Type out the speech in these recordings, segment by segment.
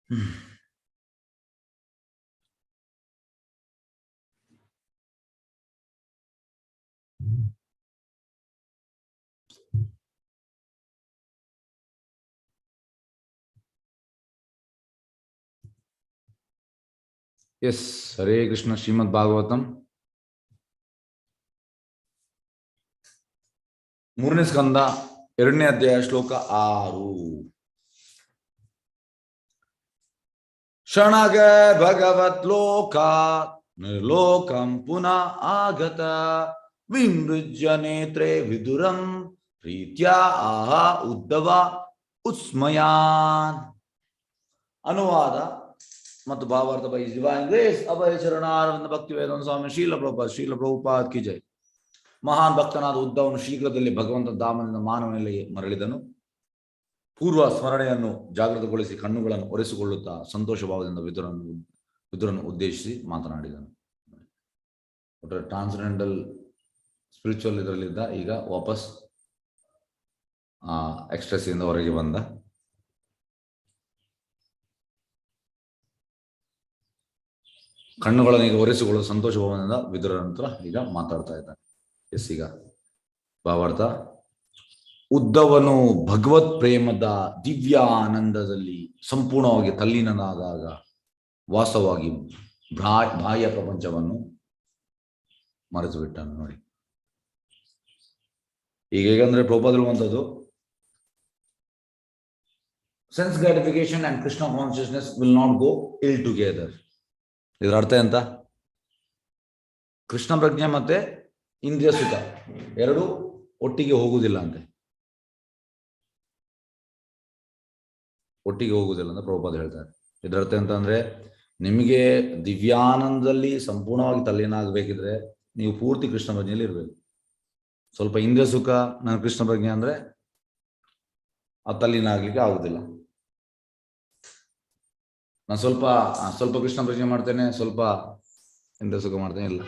S, Hare Krishna. ಶ್ರೀಮದ್ ಭಾಗವತಂ 3ನೇ ಸ್ಕಂದ 2ನೇ ಅಧ್ಯಾಯ ಶ್ಲೋಕ 6. ಶರಣಗ ಭಗವತ್ ಲೋಕ ನಿರ್ಲೋಕಂ ಪುನಃ ಆಗತ ವಿಮೃಜ್ಯ ನೇತ್ರೇ ವಿದುರಂ ಪ್ರೀತ್ಯಾ ಆಹ ಉದ್ಧವ ಉಸ್ಮಯಾನ್. ಅನುವಾದ ಮತ್ತು ಭಾವಾರ್ಥ ಬೈ ಡಿವೈನ್ ಗ್ರೇಸ್ ಅಭಯ ಚರಣಾರವಿಂದ ಭಕ್ತಿ ವೇದಾಂತ ಸ್ವಾಮಿ ಶ್ರೀಲ ಪ್ರಭುಪಾದ್ ಕಿ ಜೈ. ಮಹಾನ್ ಭಕ್ತನಾದ ಉದ್ಧವನು ಶೀಘ್ರದಲ್ಲಿ ಭಗವಂತ ಧಾಮದಿಂದ ಮಾನವನಲ್ಲಿ ಮರಳಿದನು. ಪೂರ್ವ ಸ್ಮರಣೆಯನ್ನು ಜಾಗೃತಗೊಳಿಸಿ ಕಣ್ಣುಗಳನ್ನು ಒರೆಸಿಕೊಳ್ಳುತ್ತಾ ಸಂತೋಷ ಭಾವದಿಂದ ವಿದುರನ್ನು ಉದ್ದೇಶಿಸಿ ಮಾತನಾಡಿದನು. ಟ್ರಾನ್ಸ್ಜೆಂಡಲ್ ಸ್ಪಿರಿಚುವಲ್ ಇದರಲ್ಲಿದ್ದ, ಈಗ ವಾಪಸ್ ಎಕ್ಸ್ಟ್ರೆಸ್ಸಿಂದ ಹೊರಗೆ ಬಂದ. ಕಣ್ಣುಗಳನ್ನು ಈಗ ಒರೆಸಿಕೊಳ್ಳುವ ಸಂತೋಷ ಭಾವದಿಂದ ವಿದುರನ ಹತ್ರ ಈಗ ಮಾತಾಡ್ತಾ ಇದ್ದಾನೆ. ಎಸ್, ಈಗ ಭಾವಾರ್ಥ. ಉದ್ಧವನು ಭಗವತ್ ಪ್ರೇಮದ ದಿವ್ಯ ಆನಂದದಲ್ಲಿ ಸಂಪೂರ್ಣವಾಗಿ ತಲ್ಲೀನನಾದಾಗ ವಾಸ್ತವವಾಗಿ ಬಾಹ್ಯ ಪ್ರಪಂಚವನ್ನು ಮರೆತು ಬಿಟ್ಟನು. ನೋಡಿ, ಈಗ ಹೇಗಂದ್ರೆ ಪ್ರಭುಪಾದಿರುವಂಥದ್ದು, sense gratification and Krishna consciousness will not go well together. ಇದರ ಅರ್ಥ ಎಂತ? ಕೃಷ್ಣ ಪ್ರಜ್ಞೆ ಮತ್ತೆ ಇಂದ್ರಿಯ ಸುಖ ಎರಡು ಒಟ್ಟಿಗೆ ಹೋಗುವುದಿಲ್ಲ ಅಂತೆ. ಒಟ್ಟಿಗೆ ಹೋಗುವುದಿಲ್ಲ ಅಂತ ಪ್ರಭುಪಾದ ಹೇಳ್ತಾರೆ. ಇದರ ಅರ್ಥ ಎಂತ ಅಂದ್ರೆ, ನಿಮಗೆ ದಿವ್ಯಾನಂದದಲ್ಲಿ ಸಂಪೂರ್ಣವಾಗಿ ತಲ್ಲೀನ ಆಗಬೇಕಿದ್ರೆ ನೀವು ಪೂರ್ತಿ ಕೃಷ್ಣ ಪ್ರಜ್ಞೆಯಲ್ಲಿ ಇರಬೇಕು. ಸ್ವಲ್ಪ ಇಂದ್ರಿಯ ಸುಖ, ನಾನು ಕೃಷ್ಣ ಪ್ರಜ್ಞೆ ಅಂದ್ರೆ ಆ ತಲ್ಲೀನ ಆಗ್ಲಿಕ್ಕೆ ಆಗುದಿಲ್ಲ. ನಾನು ಸ್ವಲ್ಪ ಕೃಷ್ಣ ಪ್ರಜ್ಞೆ ಮಾಡ್ತೇನೆ, ಸ್ವಲ್ಪ ಇಂದ್ರಿಯ ಸುಖ ಮಾಡ್ತೇನೆ, ಇಲ್ಲ.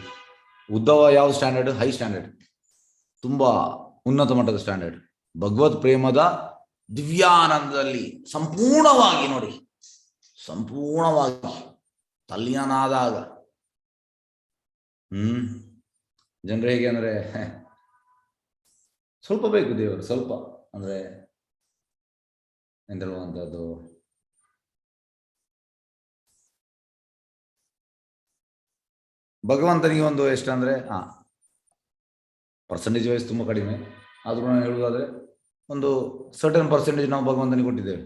ಉದ್ಧವ ಯಾವ ಸ್ಟ್ಯಾಂಡರ್ಡ್? ಹೈ ಸ್ಟ್ಯಾಂಡರ್ಡ್, ತುಂಬಾ ಉನ್ನತ ಮಟ್ಟದ ಸ್ಟ್ಯಾಂಡರ್ಡ್. ಭಗವತ್ ಪ್ರೇಮದ ದಿವ್ಯಾನಂದದಲ್ಲಿ ಸಂಪೂರ್ಣವಾಗಿ, ನೋಡಿ, ಸಂಪೂರ್ಣವಾಗಿ ತಲ್ಲೀನಾದಾಗ ಜನರು ಹೇಗೆ ಅಂದ್ರೆ, ಸ್ವಲ್ಪ ಬೇಕು ದೇವರು, ಸ್ವಲ್ಪ ಅಂದ್ರೆ ಎಂತ ಹೇಳುವಂಥದ್ದು, ಭಗವಂತನಿಗೆ ಒಂದು ಎಷ್ಟಂದ್ರೆ ಪರ್ಸೆಂಟೇಜ್ ವೈಸ್ ತುಂಬ ಕಡಿಮೆ ಆದ್ರೂ ನಾನು ಹೇಳುವುದಾದ್ರೆ ಒಂದು ಸರ್ಟನ್ ಪರ್ಸೆಂಟೇಜ್ ನಾವು ಭಗವಂತನಿಗೆ ಕೊಟ್ಟಿದ್ದೇವೆ.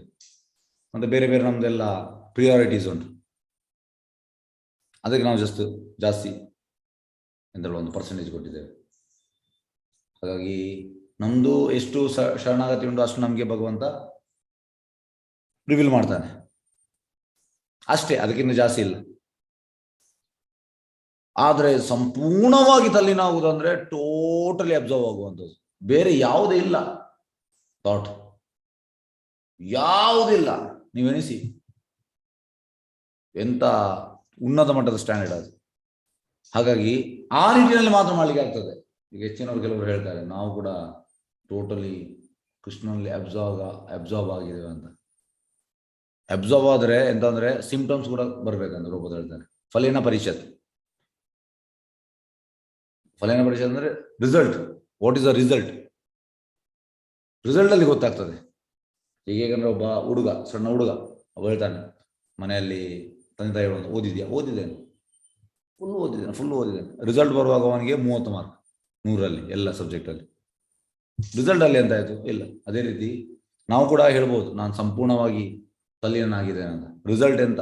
ಮತ್ತೆ ಬೇರೆ ಬೇರೆ ನಮ್ದೆಲ್ಲ ಪ್ರಿಯಾರಿಟೀಸ್ ಉಂಟು, ಅದಕ್ಕೆ ನಾವು ಜಾಸ್ತಿ ಎಂತ ಒಂದು ಪರ್ಸೆಂಟೇಜ್ ಕೊಟ್ಟಿದ್ದೇವೆ. ಹಾಗಾಗಿ ನಮ್ದು ಎಷ್ಟು ಶರಣಾಗತಿ ಉಂಟು ಅಷ್ಟು ನಮಗೆ ಭಗವಂತ ರಿವೀಲ್ ಮಾಡ್ತಾನೆ ಅಷ್ಟೇ, ಅದಕ್ಕಿಂತ ಜಾಸ್ತಿ ಇಲ್ಲ. ಆದರೆ ಸಂಪೂರ್ಣವಾಗಿ ತಲ್ಲೀನಾಗುವುದಂದ್ರೆ ಟೋಟಲಿ ಅಬ್ಸರ್ವ್ ಆಗುವಂಥದ್ದು, ಬೇರೆ ಯಾವುದೇ ಇಲ್ಲ, ಥಾಟ್ ಯಾವುದಿಲ್ಲ. ನೀವೆನಿಸಿ ಎಂತ ಉನ್ನತ ಮಟ್ಟದ ಸ್ಟ್ಯಾಂಡರ್ಡ್ ಅದು. ಹಾಗಾಗಿ ಆ ನಿಟ್ಟಿನಲ್ಲಿ ಮಾತ್ರ ಮಾಡ್ಲಿಕ್ಕೆ ಆಗ್ತದೆ. ಈಗ ಹೆಚ್ಚಿನವರು ಕೆಲವರು ಹೇಳ್ತಾರೆ ನಾವು ಕೂಡ ಟೋಟಲಿ ಕೃಷ್ಣನಲ್ಲಿ ಅಬ್ಸಾರ್ವ್ ಆಗಿದ್ದೇವೆ ಅಂತ. ಅಬ್ಸಾರ್ವ್ ಆದ್ರೆ ಎಂತಂದ್ರೆ ಸಿಂಪ್ಟಮ್ಸ್ ಕೂಡ ಬರ್ಬೇಕಂತ ರೂಪದಲ್ಲಿ ಹೇಳ್ತಾರೆ. ಫಲೇನ ಪರಿಷತ್ ಅಂದ್ರೆ result. What is the result? Result ಅಲ್ಲಿ ಗೊತ್ತಾಗ್ತದೆ. ಹೀಗೇಕಂದ್ರೆ ಒಬ್ಬ ಹುಡುಗ, ಸಣ್ಣ ಹುಡುಗ, ಅವ ಹೇಳ್ತಾನೆ ಮನೆಯಲ್ಲಿ ತಂದೆ ತಾಯಿ ಹೇಳೋದು, ಓದಿದ್ದೇನೆ, ಫುಲ್ ಓದಿದ್ದೇನೆ. ರಿಸಲ್ಟ್ ಬರುವಾಗ ಅವನಿಗೆ 30 ಮಾರ್ಕ್ 100ರಲ್ಲಿ ಎಲ್ಲ ಸಬ್ಜೆಕ್ಟಲ್ಲಿ. ರಿಸಲ್ಟ್ ಅಲ್ಲಿ ಎಂತ ಆಯ್ತು? ಇಲ್ಲ. ಅದೇ ರೀತಿ ನಾವು ಕೂಡ ಹೇಳ್ಬೋದು ನಾನು ಸಂಪೂರ್ಣವಾಗಿ ತಲ್ಲೀನಾಗಿದ್ದೇನೆ ಅಂತ. ರಿಸಲ್ಟ್ ಎಂತ?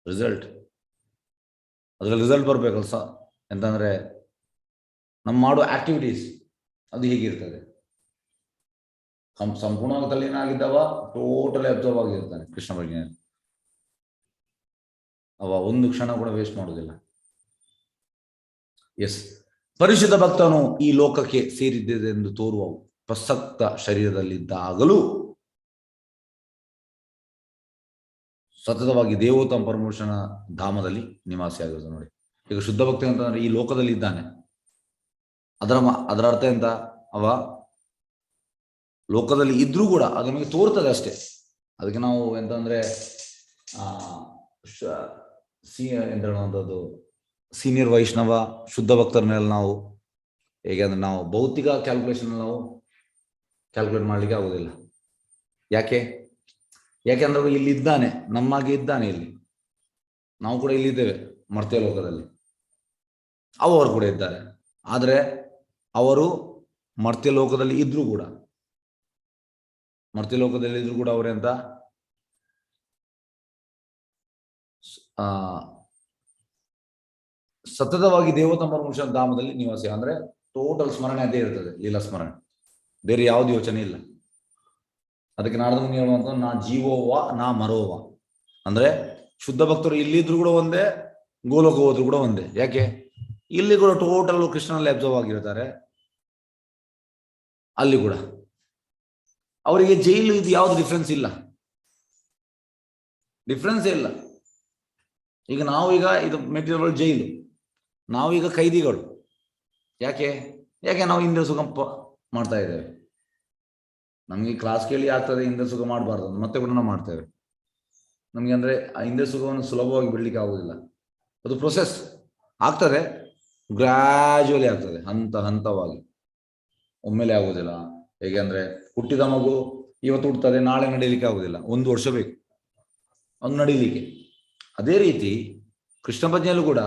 ರಿಸಲ್ಟ್ ಅದ್ರಲ್ಲಿ ರಿಸಲ್ಟ್ ಬರ್ಬೇಕಲ್ಲ ಸಹ. ಎಂತಂದ್ರೆ ನಮ್ಮ ಮಾಡೋ ಆಕ್ಟಿವಿಟೀಸ್ ಅದು ಹೀಗಿರ್ತದೆ. ಸಂಪೂರ್ಣವಾಗಿ ತಲ್ಲೀನಾಗಿದ್ದವ ಟೋಟಲಿ ಅಬ್ಸರ್ವ್ ಆಗಿರ್ತಾನೆ ಕೃಷ್ಣ ಪ್ರಜ್ಞೆಯಲ್ಲಿ. ಅವ ಒಂದು ಕ್ಷಣ ಕೂಡ ವೇಸ್ಟ್ ಮಾಡೋದಿಲ್ಲ. ಎಸ್, ಪರಿಶುದ್ಧ ಭಕ್ತನು ಈ ಲೋಕಕ್ಕೆ ಸೇರಿದ್ದೆಂದು ತೋರುವ ಪ್ರಸಕ್ತ ಶರೀರದಲ್ಲಿದ್ದಾಗಲೂ ಸತತವಾಗಿ ದೇವೋತ್ತಮ ಪರಮೇಶ್ವರನ ಧಾಮದಲ್ಲಿ ನಿವಾಸಿಯಾಗಿರೋದು. ನೋಡಿ, ಈಗ ಶುದ್ಧ ಭಕ್ತಿ ಅಂತಂದ್ರೆ ಈ ಲೋಕದಲ್ಲಿ ಇದ್ದಾನೆ, ಅದರ ಅರ್ಥ ಎಂತ? ಅವ ಲೋಕದಲ್ಲಿ ಇದ್ರೂ ಕೂಡ ಅದು ನಮಗೆ ತೋರ್ತದೆ ಅಷ್ಟೇ. ಅದಕ್ಕೆ ನಾವು ಎಂತಂದ್ರೆ ಎಂತ ಹೇಳುವಂಥದ್ದು ಸೀನಿಯರ್ ವೈಷ್ಣವ ಶುದ್ಧ ಭಕ್ತರ ಮೇಲೆ ನಾವು ಹೇಗೆ ಅಂದ್ರೆ ನಾವು ಭೌತಿಕ ಕ್ಯಾಲ್ಕುಲೇಷನ್ ನಾವು ಕ್ಯಾಲ್ಕುಲೇಟ್ ಮಾಡ್ಲಿಕ್ಕೆ ಆಗುದಿಲ್ಲ. ಯಾಕೆಂದ್ರೆ ಇಲ್ಲಿ ಇದ್ದಾನೆ, ನಮ್ಮಾಗೆ ಇದ್ದಾನೆ ಇಲ್ಲಿ. ನಾವು ಕೂಡ ಇಲ್ಲಿದ್ದೇವೆ ಮರ್ತ್ಯ ಲೋಕದಲ್ಲಿ, ಅವರು ಕೂಡ ಇದ್ದಾರೆ. ಆದರೆ ಅವರು ಮರ್ತ್ಯ ಲೋಕದಲ್ಲಿ ಇದ್ರೂ ಕೂಡ ಅವರೆಂತ ಸತತವಾಗಿ ದೇವತಾ ಪರಮೇಶ್ವರ ಧಾಮದಲ್ಲಿ ನಿವಾಸ. ಅಂದ್ರೆ ಟೋಟಲ್ ಸ್ಮರಣೆ ಅದೇ ಇರ್ತದೆ, ಲೀಲಾ ಸ್ಮರಣೆ, ಬೇರೆ ಯಾವ್ದು ಯೋಚನೆ ಇಲ್ಲ. ಅದಕ್ಕೆ ನಾರದ ಮುನಿ ಹೇಳುವಂತ ನಾ ಜೀವೋವ ನಾ ಮರೋವ. ಅಂದ್ರೆ ಶುದ್ಧ ಭಕ್ತರು ಇಲ್ಲಿದ್ರು ಕೂಡ ಒಂದೇ, ಗೋಲೋಕ ಹೋದ್ರು ಕೂಡ ಒಂದೇ. ಯಾಕೆ? ಇಲ್ಲಿ ಕೂಡ ಟೋಟಲ್ ಕೃಷ್ಣನಲ್ಲಿ ಅಬ್ಸರ್ವ್ ಆಗಿರ್ತಾರೆ. ಅಲ್ಲಿ ಕೂಡ ಅವರಿಗೆ ಜೈಲು ಇದು ಯಾವ್ದು ಡಿಫ್ರೆನ್ಸ್ ಇಲ್ಲ, ಡಿಫ್ರೆನ್ಸೇ ಇಲ್ಲ. ಈಗ ನಾವೀಗ ಇದು ಮೆಟೀರಿಯಲ್ ಜೈಲು, ನಾವೀಗ ಕೈದಿಗಳು. ಯಾಕೆ ನಾವು ಇಂದ್ರ ಸುಖ ಮಾಡ್ತಾ ಇದ್ದೇವೆ. ನಮಗೆ ಕ್ಲಾಸ್ ಕೇಳಿ ಆಗ್ತದೆ ಇಂದ್ರ ಸುಖ ಮಾಡಬಾರ್ದು, ಮತ್ತೆ ಕೂಡ ನಾವು ಮಾಡ್ತೇವೆ. ನಮಗೆ ಅಂದ್ರೆ ಆ ಇಂದ್ರ ಸುಖವನ್ನು ಸುಲಭವಾಗಿ ಬಿಡ್ಲಿಕ್ಕೆ ಆಗುದಿಲ್ಲ. ಅದು ಪ್ರೊಸೆಸ್ ಆಗ್ತದೆ, ಗ್ರಾಜುವಲಿ ಆಗ್ತದೆ, ಹಂತವಾಗಿ, ಒಮ್ಮೆಲೆ ಆಗುದಿಲ್ಲ. ಹೇಗೆ ಅಂದ್ರೆ ಹುಟ್ಟಿದ ಮಗು ಇವತ್ತು ಹುಟ್ಟುತ್ತದೆ, ನಾಳೆ ನಡೀಲಿಕ್ಕೆ ಆಗುದಿಲ್ಲ, 1 ವರ್ಷ ಬೇಕು ಅದು ನಡೀಲಿಕ್ಕೆ. ಅದೇ ರೀತಿ ಕೃಷ್ಣ ಪ್ರಜ್ಞೆಯಲ್ಲೂ ಕೂಡ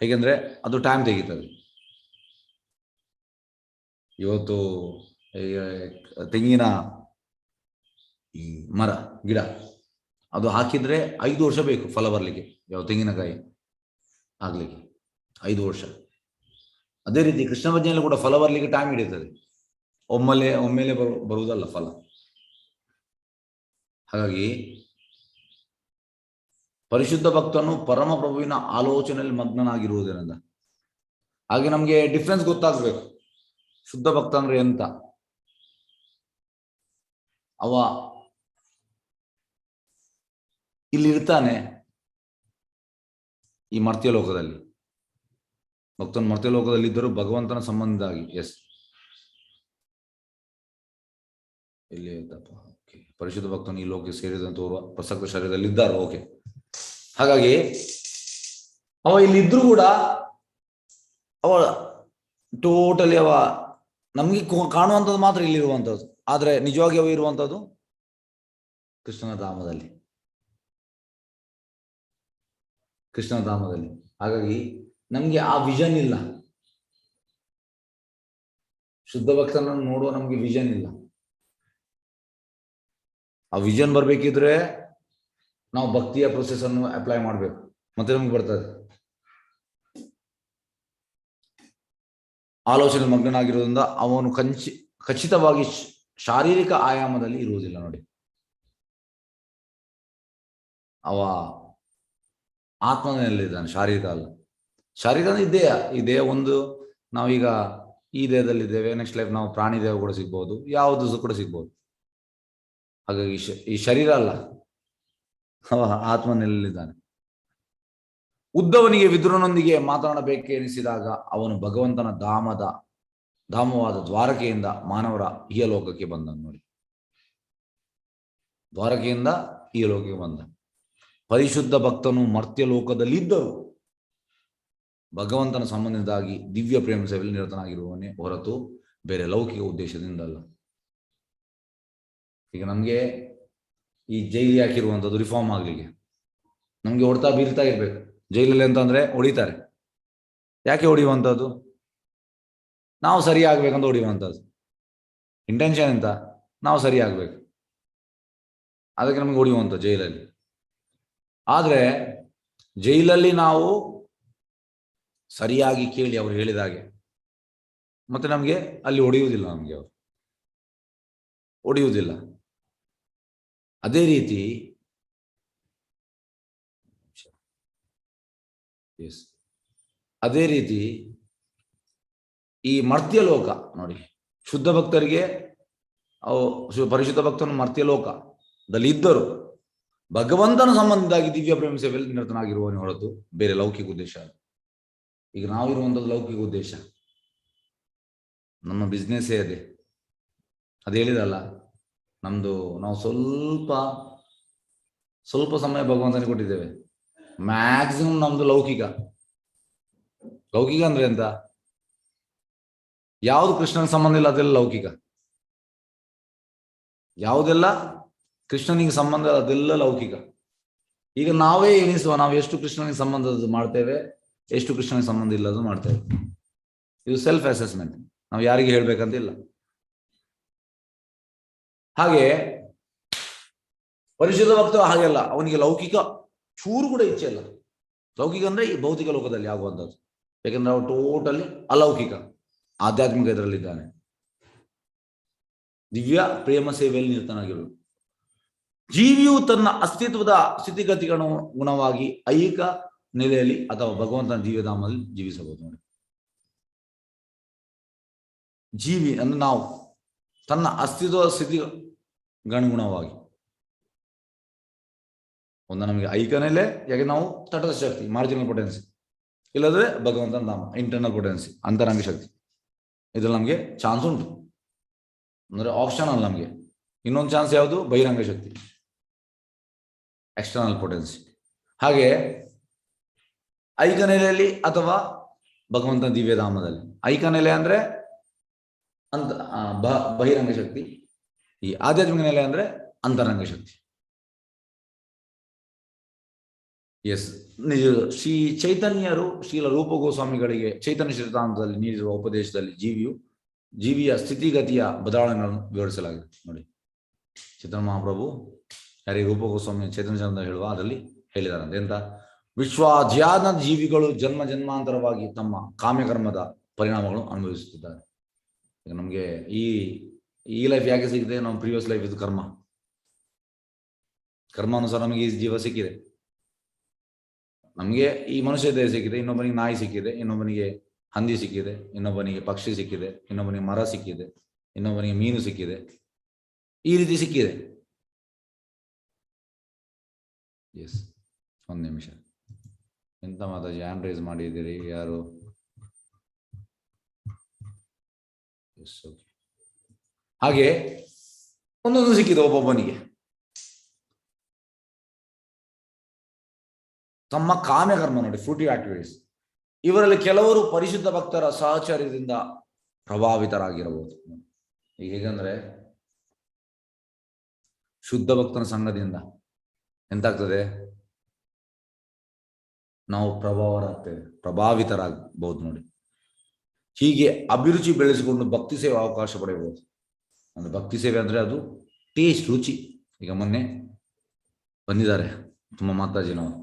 ಹೇಗೆಂದ್ರೆ ಅದು ಟೈಮ್ ತೆಗೀತದೆ. ಇವತ್ತು ತೆಂಗಿನ ಈ ಮರ ಗಿಡ ಅದು ಹಾಕಿದ್ರೆ 5 ವರ್ಷ ಬೇಕು ಫಲ ಬರ್ಲಿಕ್ಕೆ, ಯಾವ ತೆಂಗಿನಕಾಯಿ ಆಗ್ಲಿಕ್ಕೆ 5 ವರ್ಷ. ಅದೇ ರೀತಿ ಕೃಷ್ಣ ಪ್ರಜ್ಞೆಯಲ್ಲೂ ಕೂಡ ಫಲ ಬರ್ಲಿಕ್ಕೆ ಟೈಮ್ ಹಿಡಿಯುತ್ತದೆ, ಒಮ್ಮೆಲೆ ಬರುವುದಲ್ಲ ಫಲ. ಹಾಗಾಗಿ ಪರಿಶುದ್ಧ ಭಕ್ತನು ಪರಮ ಪ್ರಭುವಿನ ಆಲೋಚನೆಯಲ್ಲಿ ಮಗ್ನನಾಗಿರುವುದರಿಂದ ಹಾಗೆ ನಮ್ಗೆ ಡಿಫ್ರೆನ್ಸ್ ಗೊತ್ತಾಗ್ಬೇಕು. ಶುದ್ಧ ಭಕ್ತ ಅಂದ್ರೆ ಎಂತ, ಅವ ಇಲ್ಲಿ ಇರ್ತಾನೆ ಈ ಮರ್ತ್ಯ ಲೋಕದಲ್ಲಿ. ಭಕ್ತನು ಮರ್ತ್ಯ ಲೋಕದಲ್ಲಿ ಇದ್ದರೂ ಭಗವಂತನ ಸಂಬಂಧವಾಗಿ ಇಲ್ಲಿ ಪರಿಶುದ್ಧ ಭಕ್ತನು ಈ ಲೋಕಕ್ಕೆ ಸೇರಿದಂತೆ ತೋರುವ ಪ್ರಸಕ್ತ ಶರೀರದಲ್ಲಿ ಇದ್ದಾರೆ. ಓಕೆ, ಹಾಗಾಗಿ ಅವ ಇಲ್ಲಿ ಇದ್ರೂ ಕೂಡ ಅವ ಟೋಟಲಿ ಅವ ನಮ್ಗೆ ಕಾಣುವಂಥದ್ದು ಮಾತ್ರ ಇಲ್ಲಿರುವಂಥದ್ದು, ಆದ್ರೆ ನಿಜವಾಗಿ ಅವ ಇರುವಂಥದ್ದು ಕೃಷ್ಣನ ಧಾಮದಲ್ಲಿ. ಹಾಗಾಗಿ ನಮ್ಗೆ ಆ ವಿಷನ್ ಇಲ್ಲ, ಶುದ್ಧ ಭಕ್ತನನ್ನು ನೋಡುವ ನಮ್ಗೆ ವಿಷನ್ ಇಲ್ಲ. ಆ ವಿಷನ್ ಬರ್ಬೇಕಿದ್ರೆ ನಾವು ಭಕ್ತಿಯ ಪ್ರೊಸೆಸ್ ಅನ್ನು ಅಪ್ಲೈ ಮಾಡಬೇಕು, ಮತ್ತೆ ನಮ್ಗೆ ಬರ್ತದೆ. ಆಲೋಚನೆ ಮಗ್ನನಾಗಿರೋದ್ರಿಂದ ಅವನು ಖಚಿತವಾಗಿ ಶಾರೀರಿಕ ಆಯಾಮದಲ್ಲಿ ಇರುವುದಿಲ್ಲ. ನೋಡಿ, ಅವ ಆತ್ಮನಲ್ಲಿದ್ದಾನೆ, ಶಾರೀರಿಕ ಅಲ್ಲ. ಶಾರೀರಿಕ ಅಂದ್ರೆ ಈ ದೇಹ ಒಂದು, ನಾವೀಗ ಈ ದೇಹದಲ್ಲಿದ್ದೇವೆ, ನೆಕ್ಸ್ಟ್ ಲೈಫ್ ನಾವು ಪ್ರಾಣಿ ದೇಹ ಕೂಡ ಸಿಗ್ಬಹುದು, ಯಾವುದು ಕೂಡ ಸಿಗ್ಬಹುದು. ಹಾಗಾಗಿ ಈ ಶರೀರ ಅಲ್ಲ, ಅವ ಆತ್ಮನಲ್ಲಿದ್ದಾನೆ. ಉದ್ಧವನಿಗೆ ವಿದುರನೊಂದಿಗೆ ಮಾತನಾಡಬೇಕು ಎನಿಸಿದಾಗ ಅವನು ಭಗವಂತನ ಧಾಮವಾದ ದ್ವಾರಕೆಯಿಂದ ಮಾನವರ ಇಹಲೋಕಕ್ಕೆ ಬಂದನು. ನೋಡಿ, ದ್ವಾರಕೆಯಿಂದ ಇಹಲೋಕಕ್ಕೆ ಬಂದ. ಪರಿಶುದ್ಧ ಭಕ್ತನು ಮರ್ತ್ಯ ಲೋಕದಲ್ಲಿದ್ದರು ಭಗವಂತನ ಸಂಬಂಧದಾಗಿ ದಿವ್ಯ ಪ್ರೇಮ ಸೇವೆಯಲ್ಲಿ ನಿರತನಾಗಿರುವವನೇ ಹೊರತು ಬೇರೆ ಲೌಕಿಕ ಉದ್ದೇಶದಿಂದ ಅಲ್ಲ. ಈಗ ನಮ್ಗೆ ಈ ಜೈಲಿಗೆ ಹಾಕಿರುವಂಥದ್ದು ರಿಫಾರ್ಮ್ ಆಗ್ಲಿಕ್ಕೆ, ನಮ್ಗೆ ಹೊಡ್ತಾ ಬೀಳ್ತಾ ಇರ್ಬೇಕು. ಜೈಲಲ್ಲಿ ಅಂತಂದ್ರೆ ಹೊಡಿತಾರೆ. ಯಾಕೆ ಹೊಡಿಯುವಂಥದ್ದು? ನಾವು ಸರಿ ಆಗ್ಬೇಕಂತ ಹೊಡಿಯುವಂಥದ್ದು. ಇಂಟೆನ್ಷನ್ ಎಂತ? ನಾವು ಸರಿ ಆಗ್ಬೇಕು, ಅದಕ್ಕೆ ನಮ್ಗೆ ಹೊಡಿಯುವಂಥದ್ದು ಜೈಲಲ್ಲಿ. ಆದ್ರೆ ಜೈಲಲ್ಲಿ ನಾವು ಸರಿಯಾಗಿ ಕೇಳಿ ಅವ್ರು ಹೇಳಿದಾಗೆ, ಮತ್ತೆ ನಮ್ಗೆ ಅಲ್ಲಿ ಹೊಡೆಯುವುದಿಲ್ಲ, ನಮ್ಗೆ ಅವರು ಹೊಡೆಯುವುದಿಲ್ಲ. ಅದೇ ರೀತಿ ಈ ಮರ್ತ್ಯ ಲೋಕ ನೋಡಿ, ಶುದ್ಧ ಭಕ್ತರಿಗೆ ಪರಿಶುದ್ಧ ಭಕ್ತನು ಮರ್ತ್ಯ ಲೋಕದಲ್ಲಿ ಇದ್ದರು ಭಗವಂತನ ಸಂಬಂಧವಾಗಿ ದಿವ್ಯ ಪ್ರೇಮ ಸೇವೆಯಲ್ಲಿ ನಿರತನಾಗಿರುವವನು ಹೊರತು ಬೇರೆ ಲೌಕಿಕ ಉದ್ದೇಶ ಅಲ್ಲ. ಈಗ ನಾವಿರುವಂಥದ್ದು ಲೌಕಿಕ ಉದ್ದೇಶ, ನಮ್ಮ ಬಿಸ್ನೆಸ್ಸೇ ಅದೇ. ಅದು ಹೇಳಿದಲ್ಲ, ನಾವು ಸ್ವಲ್ಪ ಸಮಯ ಭಗವಂತನಿಗೆ ಕೊಟ್ಟಿದ್ದೇವೆ. ಮ್ಯಾಕ್ಸಿಮಮ್ ನಮ್ದು ಲೌಕಿಕ ಅಂದ್ರೆ ಎಂತ? ಯಾವುದು ಕೃಷ್ಣನಿಗೆ ಸಂಬಂಧ ಇಲ್ಲ ಅದೆಲ್ಲ ಲೌಕಿಕ. ಯಾವುದೆಲ್ಲ ಕೃಷ್ಣನಿಗೆ ಸಂಬಂಧ ಅದೆಲ್ಲ ಲೌಕಿಕ. ಈಗ ನಾವೇ ಎಣಿಸುವ, ನಾವು ಎಷ್ಟು ಕೃಷ್ಣನಿಗೆ ಸಂಬಂಧದ್ದು ಮಾಡ್ತೇವೆ, ಎಷ್ಟು ಕೃಷ್ಣನಿಗೆ ಸಂಬಂಧ ಇಲ್ಲದು ಮಾಡ್ತೇವೆ. ಇದು ಸೆಲ್ಫ್ ಅಸೆಸ್ಮೆಂಟ್. ನಾವು ಯಾರಿಗೆ ಹೇಳ್ಬೇಕಂತ ಇಲ್ಲ. ಹಾಗೆ ಪರಿಶುದ್ಧ ಭಕ್ತ ಹಾಗೆಲ್ಲ, ಅವನಿಗೆ ಲೌಕಿಕ ಚೂರು ಕೂಡ ಇಚ್ಛೆ ಇಲ್ಲ. ಲೌಕಿಕ ಅಂದ್ರೆ ಈ ಭೌತಿಕ ಲೋಕದಲ್ಲಿ ಆಗುವಂಥದ್ದು. ಯಾಕಂದ್ರೆ ಅವನು ಟೋಟಲಿ ಅಲೌಕಿಕ, ಆಧ್ಯಾತ್ಮಿಕ ಇದರಲ್ಲಿದ್ದಾನೆ. ದಿವ್ಯ ಪ್ರೇಮ ಸೇವೆಯಲ್ಲಿ ನಿರತನಾಗಿರುವುದು. ಜೀವಿಯು ತನ್ನ ಅಸ್ತಿತ್ವದ ಸ್ಥಿತಿಗತಿಗನುಗುಣವಾಗಿ ಐಹಿಕ ನೆಲೆಯಲ್ಲಿ ಅಥವಾ ಭಗವಂತನ ದಿವ್ಯಧಾಮದಲ್ಲಿ ಜೀವಿಸಬಹುದು. ನೋಡಿ, ಜೀವಿ ಅಂದ್ರೆ ನಾವು ತನ್ನ ಅಸ್ತಿತ್ವದ ಸ್ಥಿತಿಗನುಗುಣವಾಗಿ ಒಂದು ನಮಗೆ ಐಹಿಕ ನೆಲೆ, ಯಾಕೆ ನಾವು ತಟಸ್ಥ ಶಕ್ತಿ ಮಾರ್ಜಿನಲ್ ಪೊಟೆನ್ಸಿ, ಇಲ್ಲದ್ರೆ ಭಗವಂತನ ಧಾಮ ಇಂಟರ್ನಲ್ ಪೊಟೆನ್ಸಿ ಅಂತರಂಗ ಶಕ್ತಿ. ಇದ್ರಲ್ಲಿ ನಮಗೆ ಚಾನ್ಸ್ ಉಂಟು, ಅಂದ್ರೆ ಆಪ್ಷನಲ್. ನಮಗೆ ಇನ್ನೊಂದು ಚಾನ್ಸ್ ಯಾವುದು? ಬಹಿರಂಗ ಶಕ್ತಿ, ಎಕ್ಸ್ಟರ್ನಲ್ ಪೊಟೆನ್ಸಿ. ಹಾಗೆ ಐಕ ನೆಲೆಯಲ್ಲಿ ಅಥವಾ ಭಗವಂತನ ದಿವ್ಯಧಾಮದಲ್ಲಿ. ಐಕ ನೆಲೆ ಅಂದ್ರೆ ಬಹಿರಂಗ ಶಕ್ತಿ, ಈ ಆಧ್ಯಾತ್ಮಿಕ ನೆಲೆ ಅಂದ್ರೆ ಅಂತರಂಗ ಶಕ್ತಿ. ಎಸ್, ನಿಜ. ಶ್ರೀ ಚೈತನ್ಯರು ಶ್ರೀಲ ರೂಪ ಗೋಸ್ವಾಮಿಗಳಿಗೆ ಚೈತನ್ಯ ಚರಿತಾಮೃತದಲ್ಲಿ ನೀಡಿರುವ ಉಪದೇಶದಲ್ಲಿ ಜೀವಿಯ ಸ್ಥಿತಿಗತಿಯ ಬದಲಾವಣೆಗಳನ್ನು ವಿವರಿಸಲಾಗಿದೆ. ನೋಡಿ, ಚೈತನ್ಯ ಮಹಾಪ್ರಭು ಯಾರಿಗೆ ರೂಪ ಗೋಸ್ವಾಮಿ ಚೈತನ್ಯ ಚರಿತಾಮೃತ ಹೇಳುವ ಅದರಲ್ಲಿ ಹೇಳಿದಾರಂತೆ ಎಂತ? ವಿಶ್ವಾದ್ಯಾದ ಜೀವಿಗಳು ಜನ್ಮ ಜನ್ಮಾಂತರವಾಗಿ ತಮ್ಮ ಕಾಮ್ಯಕರ್ಮದ ಪರಿಣಾಮಗಳು ಅನುಭವಿಸುತ್ತಿದ್ದಾರೆ. ಈಗ ನಮಗೆ ಈ ಲೈಫ್ ಯಾಕೆ ಸಿಕ್ಕಿದೆ? ನಮ್ಮ ಪ್ರೀವಿಯಸ್ ಲೈಫ್ ಇದು ಕರ್ಮಾನುಸಾರ ನಮಗೆ ಈ ಜೀವ ಸಿಕ್ಕಿದೆ. ನಮಗೆ ಈ ಮನುಷ್ಯ ದೇಹ ಸಿಕ್ಕಿದೆ, ಇನ್ನೊಬ್ಬನಿಗೆ ನಾಯಿ ಸಿಕ್ಕಿದೆ, ಇನ್ನೊಬ್ಬನಿಗೆ ಹಂದಿ ಸಿಕ್ಕಿದೆ, ಇನ್ನೊಬ್ಬನಿಗೆ ಪಕ್ಷಿ ಸಿಕ್ಕಿದೆ, ಇನ್ನೊಬ್ಬನಿಗೆ ಮರ ಸಿಕ್ಕಿದೆ, ಇನ್ನೊಬ್ಬನಿಗೆ ಮೀನು ಸಿಕ್ಕಿದೆ. ಈ ರೀತಿ ಸಿಕ್ಕಿದೆ. ಎಸ್, ಒಂದು ನಿಮಿಷ. ಎಂತ ಮಾತಾಜಿ ಹ್ಯಾಂಡ್ ರೈಸ್ ಮಾಡಿದ್ದೀರಿ? ಯಾರು? Yes, okay. ಹಾಗೆ ಒಂದೊಂದು ಸಿಕ್ಕಿದೆ ಒಬ್ಬೊಬ್ಬನಿಗೆ. ತಮ್ಮ ಕಾಮ್ಯಕರ್ಮ, ನೋಡಿ, ಫ್ರೂಟಿವ್ ಆಕ್ಟಿವಿಟೀಸ್. ಇವರಲ್ಲಿ ಕೆಲವರು ಪರಿಶುದ್ಧ ಭಕ್ತರ ಸಹಚರ್ಯದಿಂದ ಪ್ರಭಾವಿತರಾಗಿರಬಹುದು. ಈಗ ಹೇಗಂದ್ರೆ ಶುದ್ಧ ಭಕ್ತನ ಸಂಘದಿಂದ ಎಂತಾಗ್ತದೆ? ನಾವು ಪ್ರಭಾವಿತರಾಗಬಹುದು. ನೋಡಿ, ಹೀಗೆ ಅಭಿರುಚಿ ಬೆಳೆಸಿಕೊಂಡು ಭಕ್ತಿ ಸೇವೆ ಅವಕಾಶ ಪಡೆಯಬಹುದು. ಅಂದ್ರೆ ಭಕ್ತಿ ಸೇವೆ ಅಂದ್ರೆ ಅದು ಟೇಸ್ಟ್, ರುಚಿ. ಈಗ ಮೊನ್ನೆ ಬಂದಿದ್ದಾರೆ ತುಂಬ ಮಾತಾಜಿ. ನಾವು